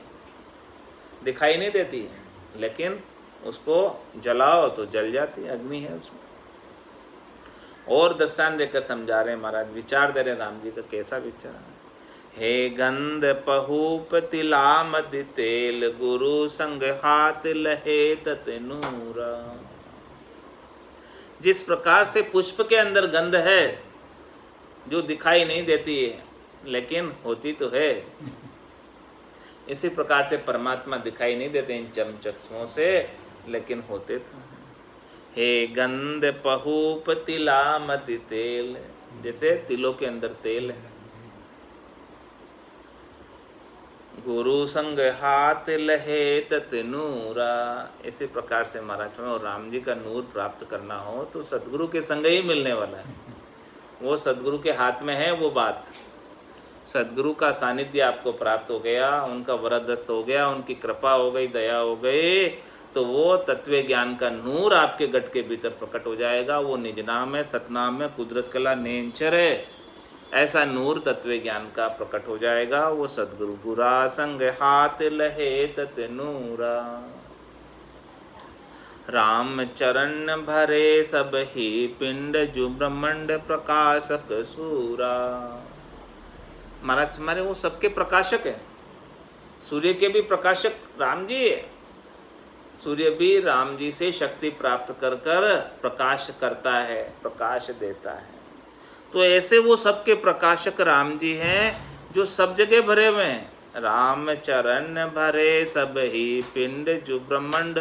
Speaker 1: दिखाई नहीं देती है, लेकिन उसको जलाओ तो जल जाती है, अग्नि है उसमें। और दृष्टांत देकर समझा रहे हैं महाराज, विचार दे रहे राम जी का। कैसा विचार है। हे गंध पहूप तिला मद तेल, गुरु संग हाथ लहे तत नूरा। जिस प्रकार से पुष्प के अंदर गंध है जो दिखाई नहीं देती है लेकिन होती तो है, इसी प्रकार से परमात्मा दिखाई नहीं देते इन चमचक्षुओं से, लेकिन होते तो हैं। हे गंध पहूप तिला मद तेल, जैसे तिलों के अंदर तेल है। गुरु संग हाथ लहे तत नूरा। इसी प्रकार से महाराज में और राम जी का नूर प्राप्त करना हो तो सदगुरु के संग ही मिलने वाला है। वो सदगुरु के हाथ में है वो बात। सदगुरु का सानिध्य आपको प्राप्त हो गया, उनका वरदस्त हो गया, उनकी कृपा हो गई, दया हो गई, तो वो तत्व ज्ञान का नूर आपके गट के भीतर प्रकट हो जाएगा। वो निज नाम है, सतनाम है, कुदरत कला नेंचर है, ऐसा नूर तत्व ज्ञान का प्रकट हो जाएगा। वो सदगुरु गुरा संग हाथ लहे तत नूरा। राम चरण भरे सब ही पिंड, जो ब्रह्मांड प्रकाशक सूरा। महाराज हमारे वो सबके प्रकाशक है। सूर्य के भी प्रकाशक राम जी है। सूर्य भी राम जी से शक्ति प्राप्त कर कर प्रकाश करता है, प्रकाश देता है। तो ऐसे वो सबके प्रकाशक राम जी हैं जो सब जगह भरे हुए हैं। राम चरण भरे सब ही पिंड, जो ब्रह्मांड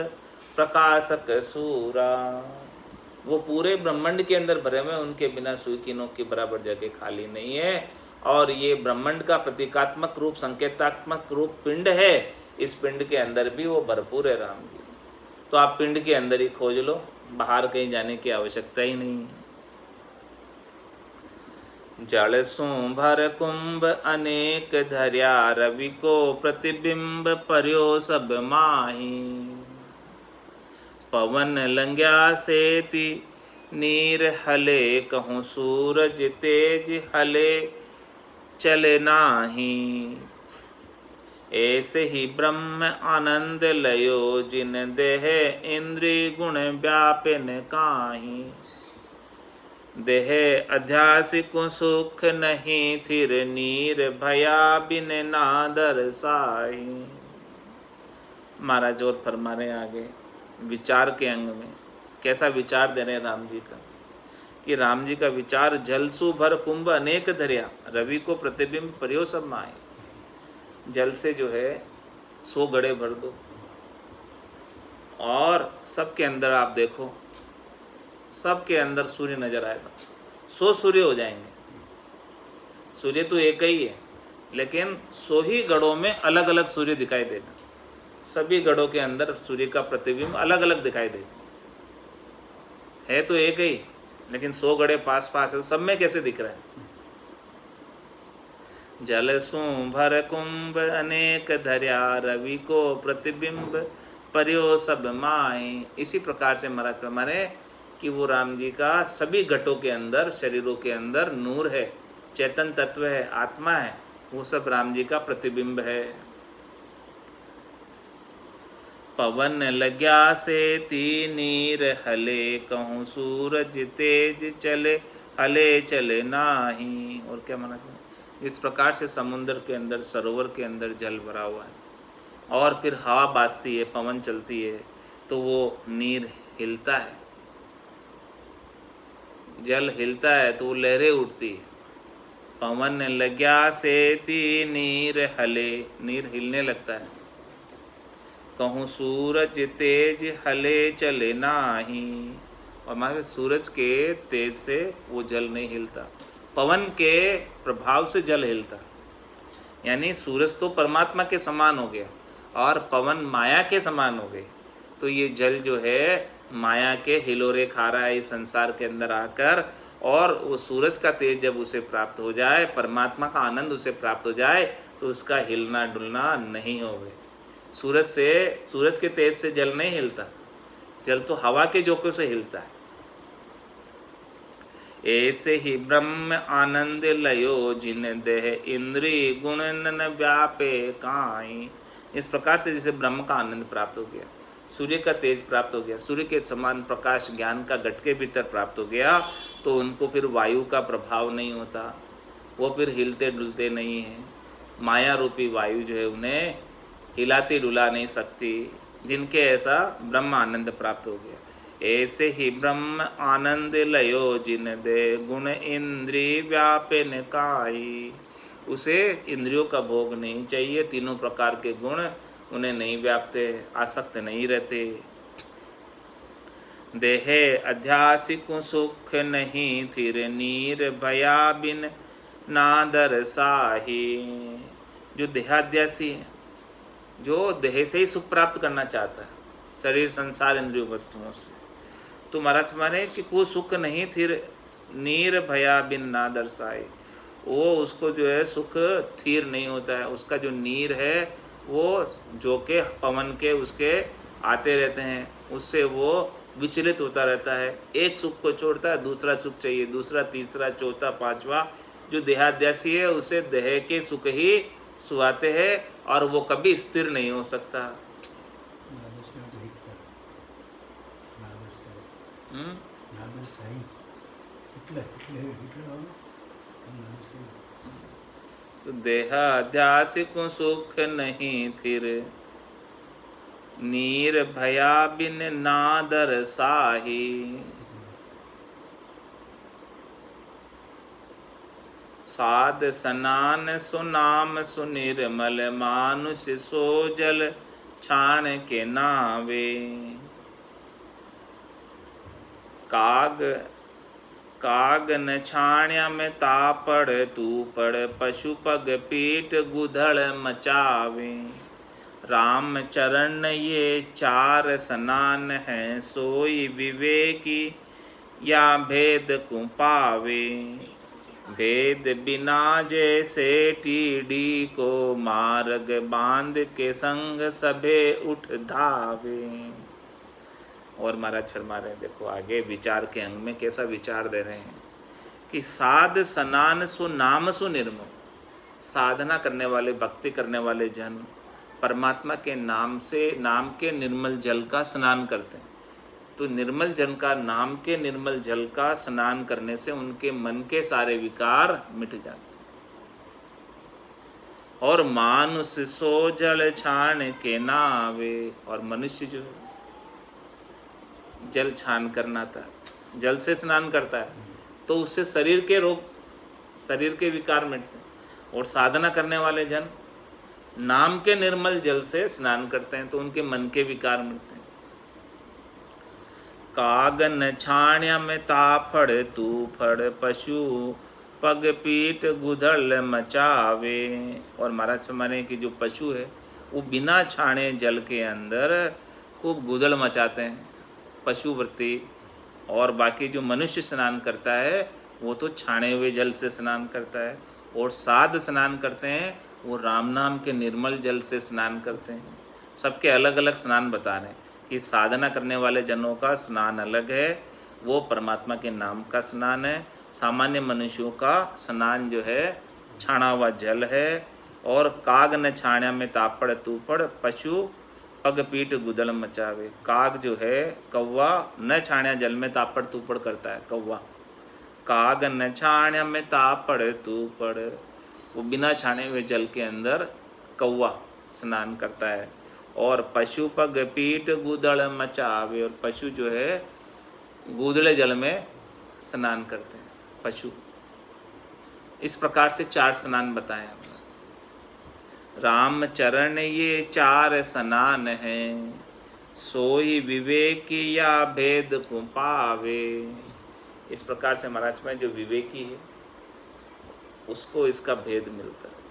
Speaker 1: प्रकाशक सूरा। वो पूरे ब्रह्मांड के अंदर भरे हुए, उनके बिना सुई की नोक के बराबर जगह खाली नहीं है। और ये ब्रह्मांड का प्रतीकात्मक रूप, संकेतात्मक रूप पिंड है। इस पिंड के अंदर भी वो भरपूर है राम जी। तो आप पिंड के अंदर ही खोज लो, बाहर कहीं जाने की आवश्यकता ही नहीं है। जल सो भर कुंभ अनेक धर्या, रवि को प्रतिबिंब पर्यो सब माही। पवन लंग्या सेति नीर हले, कहूँ सूरज तेज हले चले नाही। ऐसे ही ब्रह्म आनंद लयो, जिन देह इंद्रिय गुण व्यापिन काहीं। देह अध्यासिक सुख नहीं, थिर नीर भया बिन नादर साई। महाराज और फरमा रहे आगे विचार के अंग में। कैसा विचार दे रहे हैं राम जी का, कि राम जी का विचार, जलसु भर कुंभ अनेक धर्या, रवि को प्रतिबिंब पर्यो सब माए। जल से जो है 100 घड़े भर दो, और सबके अंदर आप देखो, सबके अंदर सूर्य नजर आएगा। 100 सूर्य हो जाएंगे। सूर्य तो एक ही है, लेकिन 100 ही घड़ों में अलग अलग सूर्य दिखाई देगा। सभी घड़ों के अंदर सूर्य का प्रतिबिंब अलग अलग दिखाई देगा। है तो एक ही, लेकिन 100 घड़े पास पास है, सब में कैसे दिख रहा है। जल सु भर कुंभ अनेक धर्या रवि को प्रतिबिंब पर्यो सब माए। इसी प्रकार से महाराज माने कि वो राम जी का सभी घटों के अंदर, शरीरों के अंदर नूर है, चेतन तत्व है, आत्मा है, वो सब राम जी का प्रतिबिंब है। पवन लग्या से नीर हले, कहूँ सूरज तेज चले, हले चले नाही। और क्या माना, इस प्रकार से समुद्र के अंदर, सरोवर के अंदर जल भरा हुआ है और फिर हवा बाजती है, पवन चलती है तो वो नीर हिलता है, जल हिलता है तो वो लहरें उठती है। पवन लग्या से नीर हले, नीर हिलने लगता है। कहूँ सूरज तेज हले चले नाही, और हमारे सूरज के तेज से वो जल नहीं हिलता, पवन के प्रभाव से जल हिलता। यानी सूरज तो परमात्मा के समान हो गया और पवन माया के समान हो गए, तो ये जल जो है माया के हिलोरे खा रहा है इस संसार के अंदर आकर, और वो सूरज का तेज जब उसे प्राप्त हो जाए, परमात्मा का आनंद उसे प्राप्त हो जाए, तो उसका हिलना डुलना नहीं होवे। सूरज के तेज से जल नहीं हिलता, जल तो हवा के झोंकों से हिलता है। ऐसे ही ब्रह्म आनंद लयो, जिन देह इंद्री गुण न व्यापे काई। इस प्रकार से जैसे ब्रह्म का आनंद प्राप्त हो गया, सूर्य का तेज प्राप्त हो गया, सूर्य के समान प्रकाश ज्ञान का घट के भीतर प्राप्त हो गया, तो उनको फिर वायु का प्रभाव नहीं होता, वो फिर हिलते डुलते नहीं हैं। माया रूपी वायु जो है उन्हें हिलाती डुला नहीं सकती, जिनके ऐसा ब्रह्म आनंद प्राप्त हो गया। ऐसे ही ब्रह्म आनंद लयो, जिन दे गुण इंद्री व्यापिन काई। उसे इंद्रियों का भोग नहीं चाहिए, तीनों प्रकार के गुण उन्हें नहीं व्यापते, आसक्त नहीं रहते। देहे अध्यासिक सुख नहीं, थिर नीर भया बिन नादर साही। जो देहाध्यासी है, जो देह से ही सुख प्राप्त करना चाहता है, शरीर संसार इंद्रियों वस्तुओं से, तो महाराज माने कि वो सुख नहीं, थिर नीर भया बिन ना दर्शाए। वो उसको जो है सुख थीर नहीं होता है, उसका जो नीर है वो जो के पवन के उसके आते रहते हैं, उससे वो विचलित होता रहता है। एक सुख को छोड़ता है, दूसरा सुख चाहिए, दूसरा, तीसरा, चौथा, पांचवा। जो देहाध्यासी है उसे देह के सुख ही सुहाते हैं और वो कभी स्थिर नहीं हो सकता। तो देहाध्यासिक सुख नहीं, थिर नीर भया बिन नादर साही। साध सनान सुनाम सुनिर्मल, मानुष सो जल छाण के नावे। काग न छाण्या में तापड़, तू पड़ पशु पग पीठ गुधड़ मचावे। राम चरण ये चार सनान हैं, सोई विवेकी या भेद को पावे। भेद बिना जैसे टीडी को, मार्ग बांध के संग सभे उठ धावे। और महाराज फरमा रहे हैं, देखो आगे विचार के अंग में कैसा विचार दे रहे हैं कि साध सनान सु नाम सु निर्मल। साधना करने वाले, भक्ति करने वाले जन परमात्मा के नाम से, नाम के निर्मल जल का स्नान करते हैं। तो निर्मल जल का, नाम के निर्मल जल का स्नान करने से उनके मन के सारे विकार मिट जाते हैं। और मानुष सो जल छान के नावे। और मनुष्य जो जल छान करना था, जल से स्नान करता है, तो उससे शरीर के रोग, शरीर के विकार मिटते हैं। और साधना करने वाले जन नाम के निर्मल जल से स्नान करते हैं, तो उनके मन के विकार मिटते हैं। कागन छाण्या में ताफड़, तू फड़ पशु पग पीठ गुधड़ मचावे। और महाराज माने कि जो पशु है वो बिना छाणे जल के अंदर खूब गुधड़ मचाते हैं, पशु वृत्ति। और बाकी जो मनुष्य स्नान करता है वो तो छाणे हुए जल से स्नान करता है, और साध स्नान करते हैं वो राम नाम के निर्मल जल से स्नान करते हैं। सबके अलग अलग स्नान बता रहे हैं कि साधना करने वाले जनों का स्नान अलग है, वो परमात्मा के नाम का स्नान है। सामान्य मनुष्यों का स्नान जो है छाना हुआ जल है। और काग न छाण्या में तापड़ तूपड़ पशु पग पीठ गुदल मचावे। काग जो है कौवा न छाण्या जल में तापड़ तूपड़ करता है कौवा। काग न छाण्या में तापड़ तूपड़, वो बिना छाने हुए जल के अंदर कौवा स्नान करता है। और पशु पग पीठ गुदड़ मचावे, और पशु जो है गूदड़े जल में स्नान करते हैं पशु। इस प्रकार से 4 स्नान बताए हमने। राम चरण ये 4 स्नान हैं, सोई विवेक या भेद को पावे। इस प्रकार से महाराज में जो विवेकी है उसको इसका भेद मिलता है,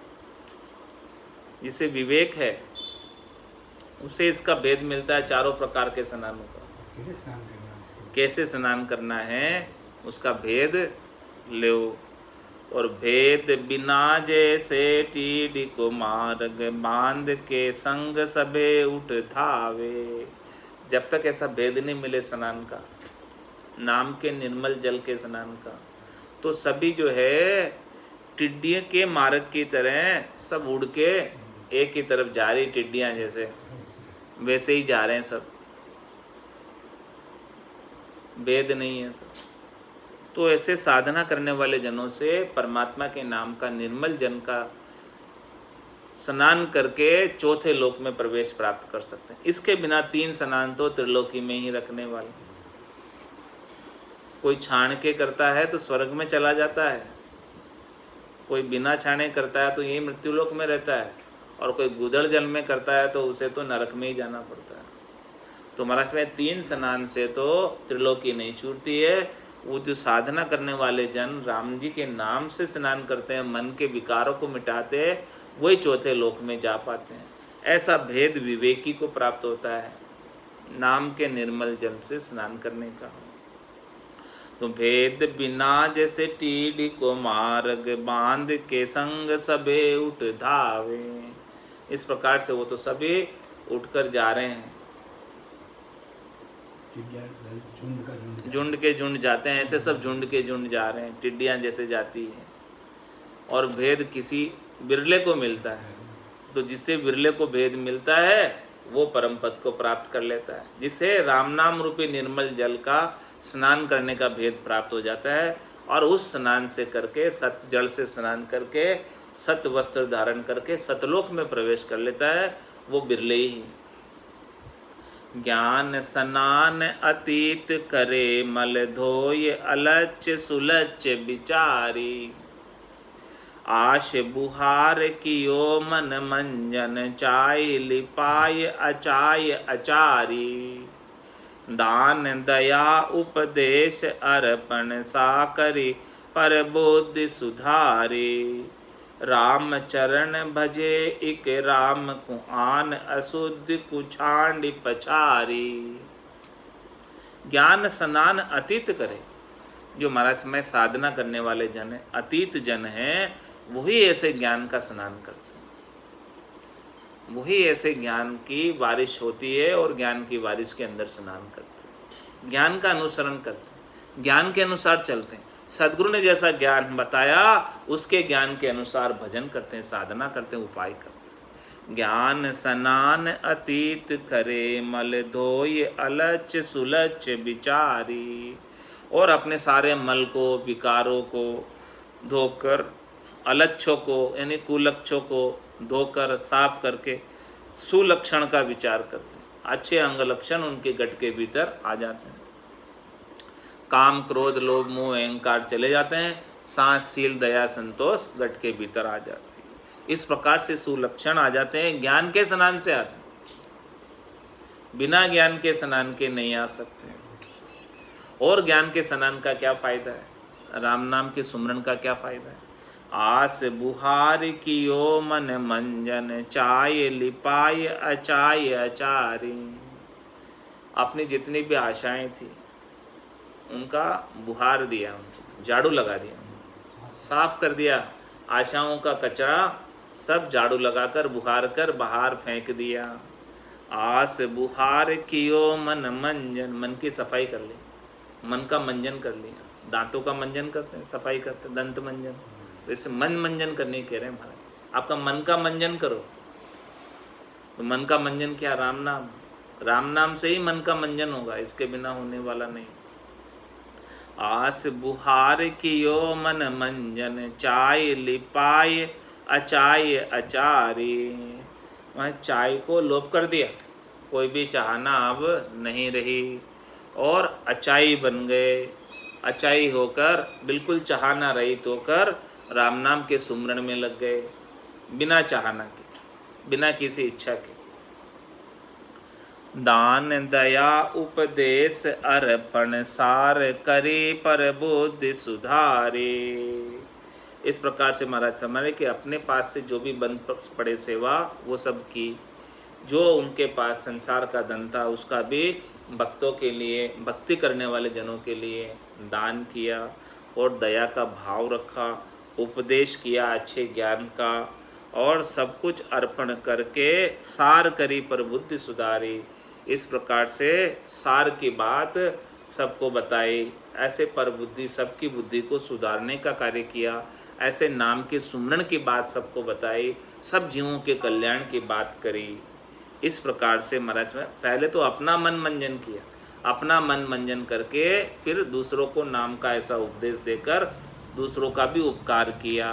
Speaker 1: जिसे विवेक है उसे इसका भेद मिलता है चारों प्रकार के स्नानों का। कैसे स्नान करना है उसका भेद लो। और भेद बिना जैसे टीडी को मार्ग, बांध के संग सबे उठ थावे। जब तक ऐसा भेद नहीं मिले स्नान का, नाम के निर्मल जल के स्नान का, तो सभी जो है टिड्डियों के मार्ग की तरह सब उड़ के एक ही तरफ जा रही, टिड्डियाँ जैसे वैसे ही जा रहे हैं सब। भेद नहीं है तो ऐसे साधना करने वाले जनों से परमात्मा के नाम का निर्मल जन का स्नान करके चौथे लोक में प्रवेश प्राप्त कर सकते हैं। इसके बिना 3 स्नान तो त्रिलोकी में ही रखने वाले। कोई छाण के करता है तो स्वर्ग में चला जाता है, कोई बिना छाने करता है तो यही मृत्युलोक में रहता है, और कोई गुदड़ जल में करता है तो उसे तो नरक में ही जाना पड़ता है। तो महाराज में 3 स्नान से तो त्रिलोकी नहीं छूटती है। वो जो साधना करने वाले जन राम जी के नाम से स्नान करते हैं, मन के विकारों को मिटाते हैं, वही चौथे लोक में जा पाते हैं। ऐसा भेद विवेकी को प्राप्त होता है नाम के निर्मल जल से स्नान करने का। तो भेद बिना जैसे टीडी को मार्ग, बांध के संग सबे उठ धावे। इस प्रकार से वो तो सभी उठकर जा रहे हैं, झुंड के झुंड जाते हैं। ऐसे सब झुंड के झुंड जा रहे हैं, टिड्डियाँ जैसे जाती हैं। और भेद किसी बिरले को मिलता है, तो जिससे बिरले को भेद मिलता है वो परम पद को प्राप्त कर लेता है, जिसे राम नाम रूपी निर्मल जल का स्नान करने का भेद प्राप्त हो जाता है। और उस स्नान से करके, सत जल से स्नान करके, सत वस्त्र धारण करके सतलोक में प्रवेश कर लेता है, वो बिरले ही है। ज्ञान स्नान अतीत करे, मल धोय अलच सुलच विचारी। आश बुहार कियो मन मंजन, चाय लिपाय अचाय अचारी। दान दया उपदेश अर्पण, साकरी पर बुद्धि सुधारी। राम चरण भजे इक राम को आन, अशुद्ध कुछांड पछारी। ज्ञान स्नान अतीत करे। जो महाराज में साधना करने वाले जन है, अतीत जन हैं, वही ऐसे ज्ञान का स्नान करते हैं, वही ऐसे ज्ञान की बारिश होती है और ज्ञान की बारिश के अंदर स्नान करते हैं, ज्ञान का अनुसरण करते हैं, ज्ञान के अनुसार चलते हैं। सदगुरु ने जैसा ज्ञान बताया उसके ज्ञान के अनुसार भजन करते हैं, साधना करते हैं, उपाय करते हैं। ज्ञान स्नान अतीत करे, मल धोय अलच सुलच विचारी। और अपने सारे मल को, विकारों को धोकर, अलच्छों को यानी कुलक्षों को धोकर साफ करके सुलक्षण का विचार करते हैं। अच्छे अंग लक्षण उनके गट के भीतर आ जाते हैं। काम क्रोध लोभ मोह अहंकार चले जाते हैं, सांस शील दया संतोष गट के भीतर आ जाती है। इस प्रकार से सुलक्षण आ जाते हैं, ज्ञान के स्नान से आते हैं, बिना ज्ञान के स्नान के नहीं आ सकते। और ज्ञान के स्नान का क्या फायदा है, राम नाम के सुमरन का क्या फायदा है। आस बुहार कियो मन मंजन, चाय लिपाय अचाय अचारी। अपनी जितनी भी आशाएं थी उनका बुहार दिया, उनको झाड़ू लगा दिया, साफ कर दिया, आशाओं का कचरा सब झाड़ू लगाकर बुहार कर बाहर फेंक दिया। आस बुहार कियो मन मंजन, मन की सफाई कर ली, मन का मंजन कर लिया। दांतों का मंजन करते हैं, सफाई करते हैं, दंत मंजन। तो इससे मन मंजन करने कह रहे हैं महाराज, आपका मन का मंजन करो। तो मन का मंजन क्या? राम नाम। राम नाम से ही मन का मंजन होगा, इसके बिना होने वाला नहीं। आस बुहार कियो मन मंजन, चाय लिपाय अचाय अचारी। वह चाय को लोप कर दिया, कोई भी चाहना अब नहीं रही, और अचाई बन गए। अचाई होकर, बिल्कुल चाहना रहित होकर राम नाम के सुमरण में लग गए, बिना चाहना के, बिना किसी इच्छा के। दान दया उपदेश अर्पण, सार करे पर बुद्धि सुधारे। इस प्रकार से महाराज हमारे कि अपने पास से जो भी बन पड़े सेवा वो सब की, जो उनके पास संसार का धन था उसका भी भक्तों के लिए, भक्ति करने वाले जनों के लिए दान किया, और दया का भाव रखा, उपदेश किया अच्छे ज्ञान का, और सब कुछ अर्पण करके सार करी पर बुद्धि सुधारी। इस प्रकार से सार की बात सबको बताई, ऐसे पर बुद्धि सबकी बुद्धि को सुधारने का कार्य किया, ऐसे नाम के सुमरण की बात सबको बताई, सब जीवों के कल्याण की बात करी। इस प्रकार से महाराज में पहले तो अपना मन मंजन किया, अपना मन मंजन करके फिर दूसरों को नाम का ऐसा उपदेश देकर दूसरों का भी उपकार किया।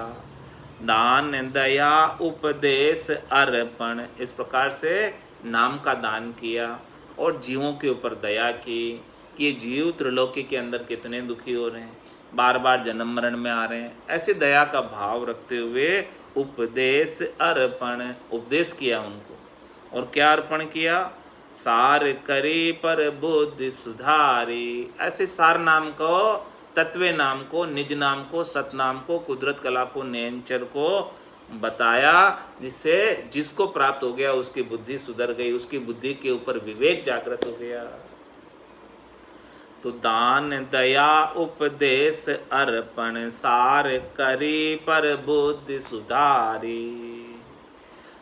Speaker 1: दान दया उपदेश अर्पण, इस प्रकार से नाम का दान किया और जीवों के ऊपर दया की कि ये जीव त्रिलोकी के अंदर कितने दुखी हो रहे हैं, बार बार जन्म मरण में आ रहे हैं। ऐसे दया का भाव रखते हुए उपदेश अर्पण, उपदेश किया उनको, और क्या अर्पण किया? सार करी पर बुद्धि सुधारी। ऐसे सार नाम को, तत्वे नाम को, निज नाम को, सतनाम को, कुदरत कला को, नयनचर को बताया, जिससे जिसको प्राप्त हो गया उसकी बुद्धि सुधर गई, उसकी बुद्धि के ऊपर विवेक जागृत हो गया। तो दान दया उपदेश अर्पण, सार करी पर बुद्धि सुधारी।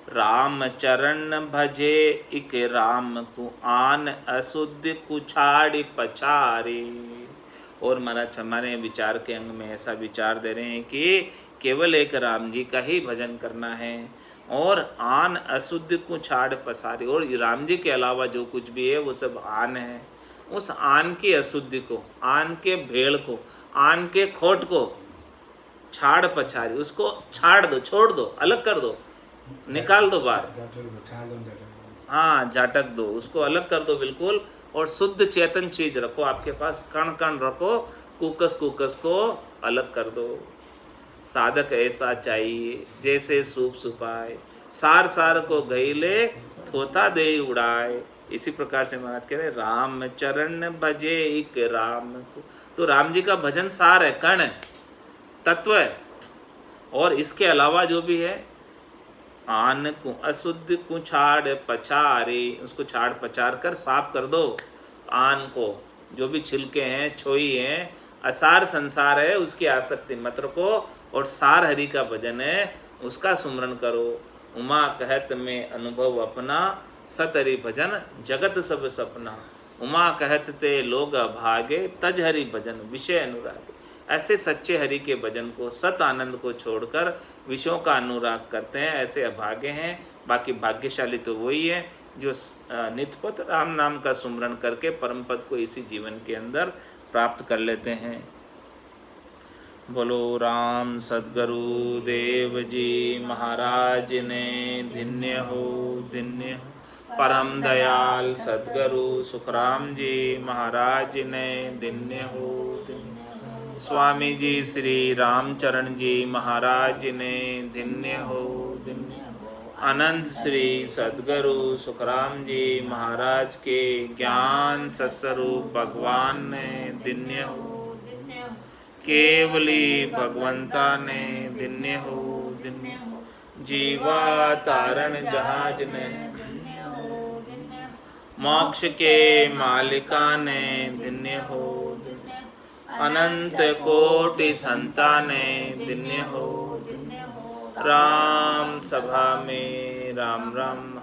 Speaker 1: राम चरण भजे इक राम को, आन अशुद्ध कुछाड़ी पछारी। और महाराज हमारे विचार के अंग में ऐसा विचार दे रहे हैं कि केवल एक राम जी का ही भजन करना है, और आन अशुद्ध को छाड़ पसारी, और राम जी के अलावा जो कुछ भी है वो सब आन है। उस आन की अशुद्धि को, आन के भेड़ को, आन के खोट को छाड़ पछारी, उसको छाड़ दो, छोड़ दो, अलग कर दो, निकाल दो बाहर। हाँ, झाटक दो, उसको अलग कर दो बिल्कुल, और शुद्ध चेतन चीज रखो आपके पास, कण कण रखो, कुकस कुकस को अलग कर दो। साधक ऐसा चाहिए जैसे सूप सुपाए, सार सार को गईले, थोथा दे उड़ाए। इसी प्रकार से महाराज कह रहे राम चरण भजे एक राम को। तो राम जी का भजन सार है, कण है, तत्व है, और इसके अलावा जो भी है आन को अशुद्ध को छाड़ पछारे, उसको छाड़ पछाड़ कर साफ कर दो। आन को, जो भी छिलके हैं, छोई हैं, असार संसार है, उसकी आसक्ति मत रखो, और सार हरि का भजन है, उसका सुमरण करो। उमा कहत में अनुभव अपना, सत हरि भजन जगत सब सपना। उमा कहत ते लोग भागे, तज हरि भजन विषय अनुरागे। ऐसे सच्चे हरि के भजन को, सत आनंद को छोड़कर विषयों का अनुराग करते हैं, ऐसे अभागे हैं। बाकी भाग्यशाली तो वही है जो नित्यपत राम नाम का सुमरण करके परम पद को इसी जीवन के अंदर प्राप्त कर लेते हैं। बोलो राम सद्गुरु देव जी महाराज ने धन्य हो, धन्य हो। परम दयाल सद्गुरु सुखराम जी महाराज ने धन्य हो, धन्य हो। स्वामी जी श्री रामचरण जी महाराज ने धन्य हो, धन्य हो। अनंत श्री सद्गुरु सुखराम जी महाराज के ज्ञान सत्स्वरूप भगवान ने धन्य हो, धन्य हो। केवली भगवंता ने धन्य हो, धन्य हो। जीवा तारण जहाज ने धन्य हो, धन्य हो। मोक्ष के मालिका ने धन्य हो, धन्य हो। अनंत कोटि संता ने धन्य हो, धन्य हो। राम सभा में राम राम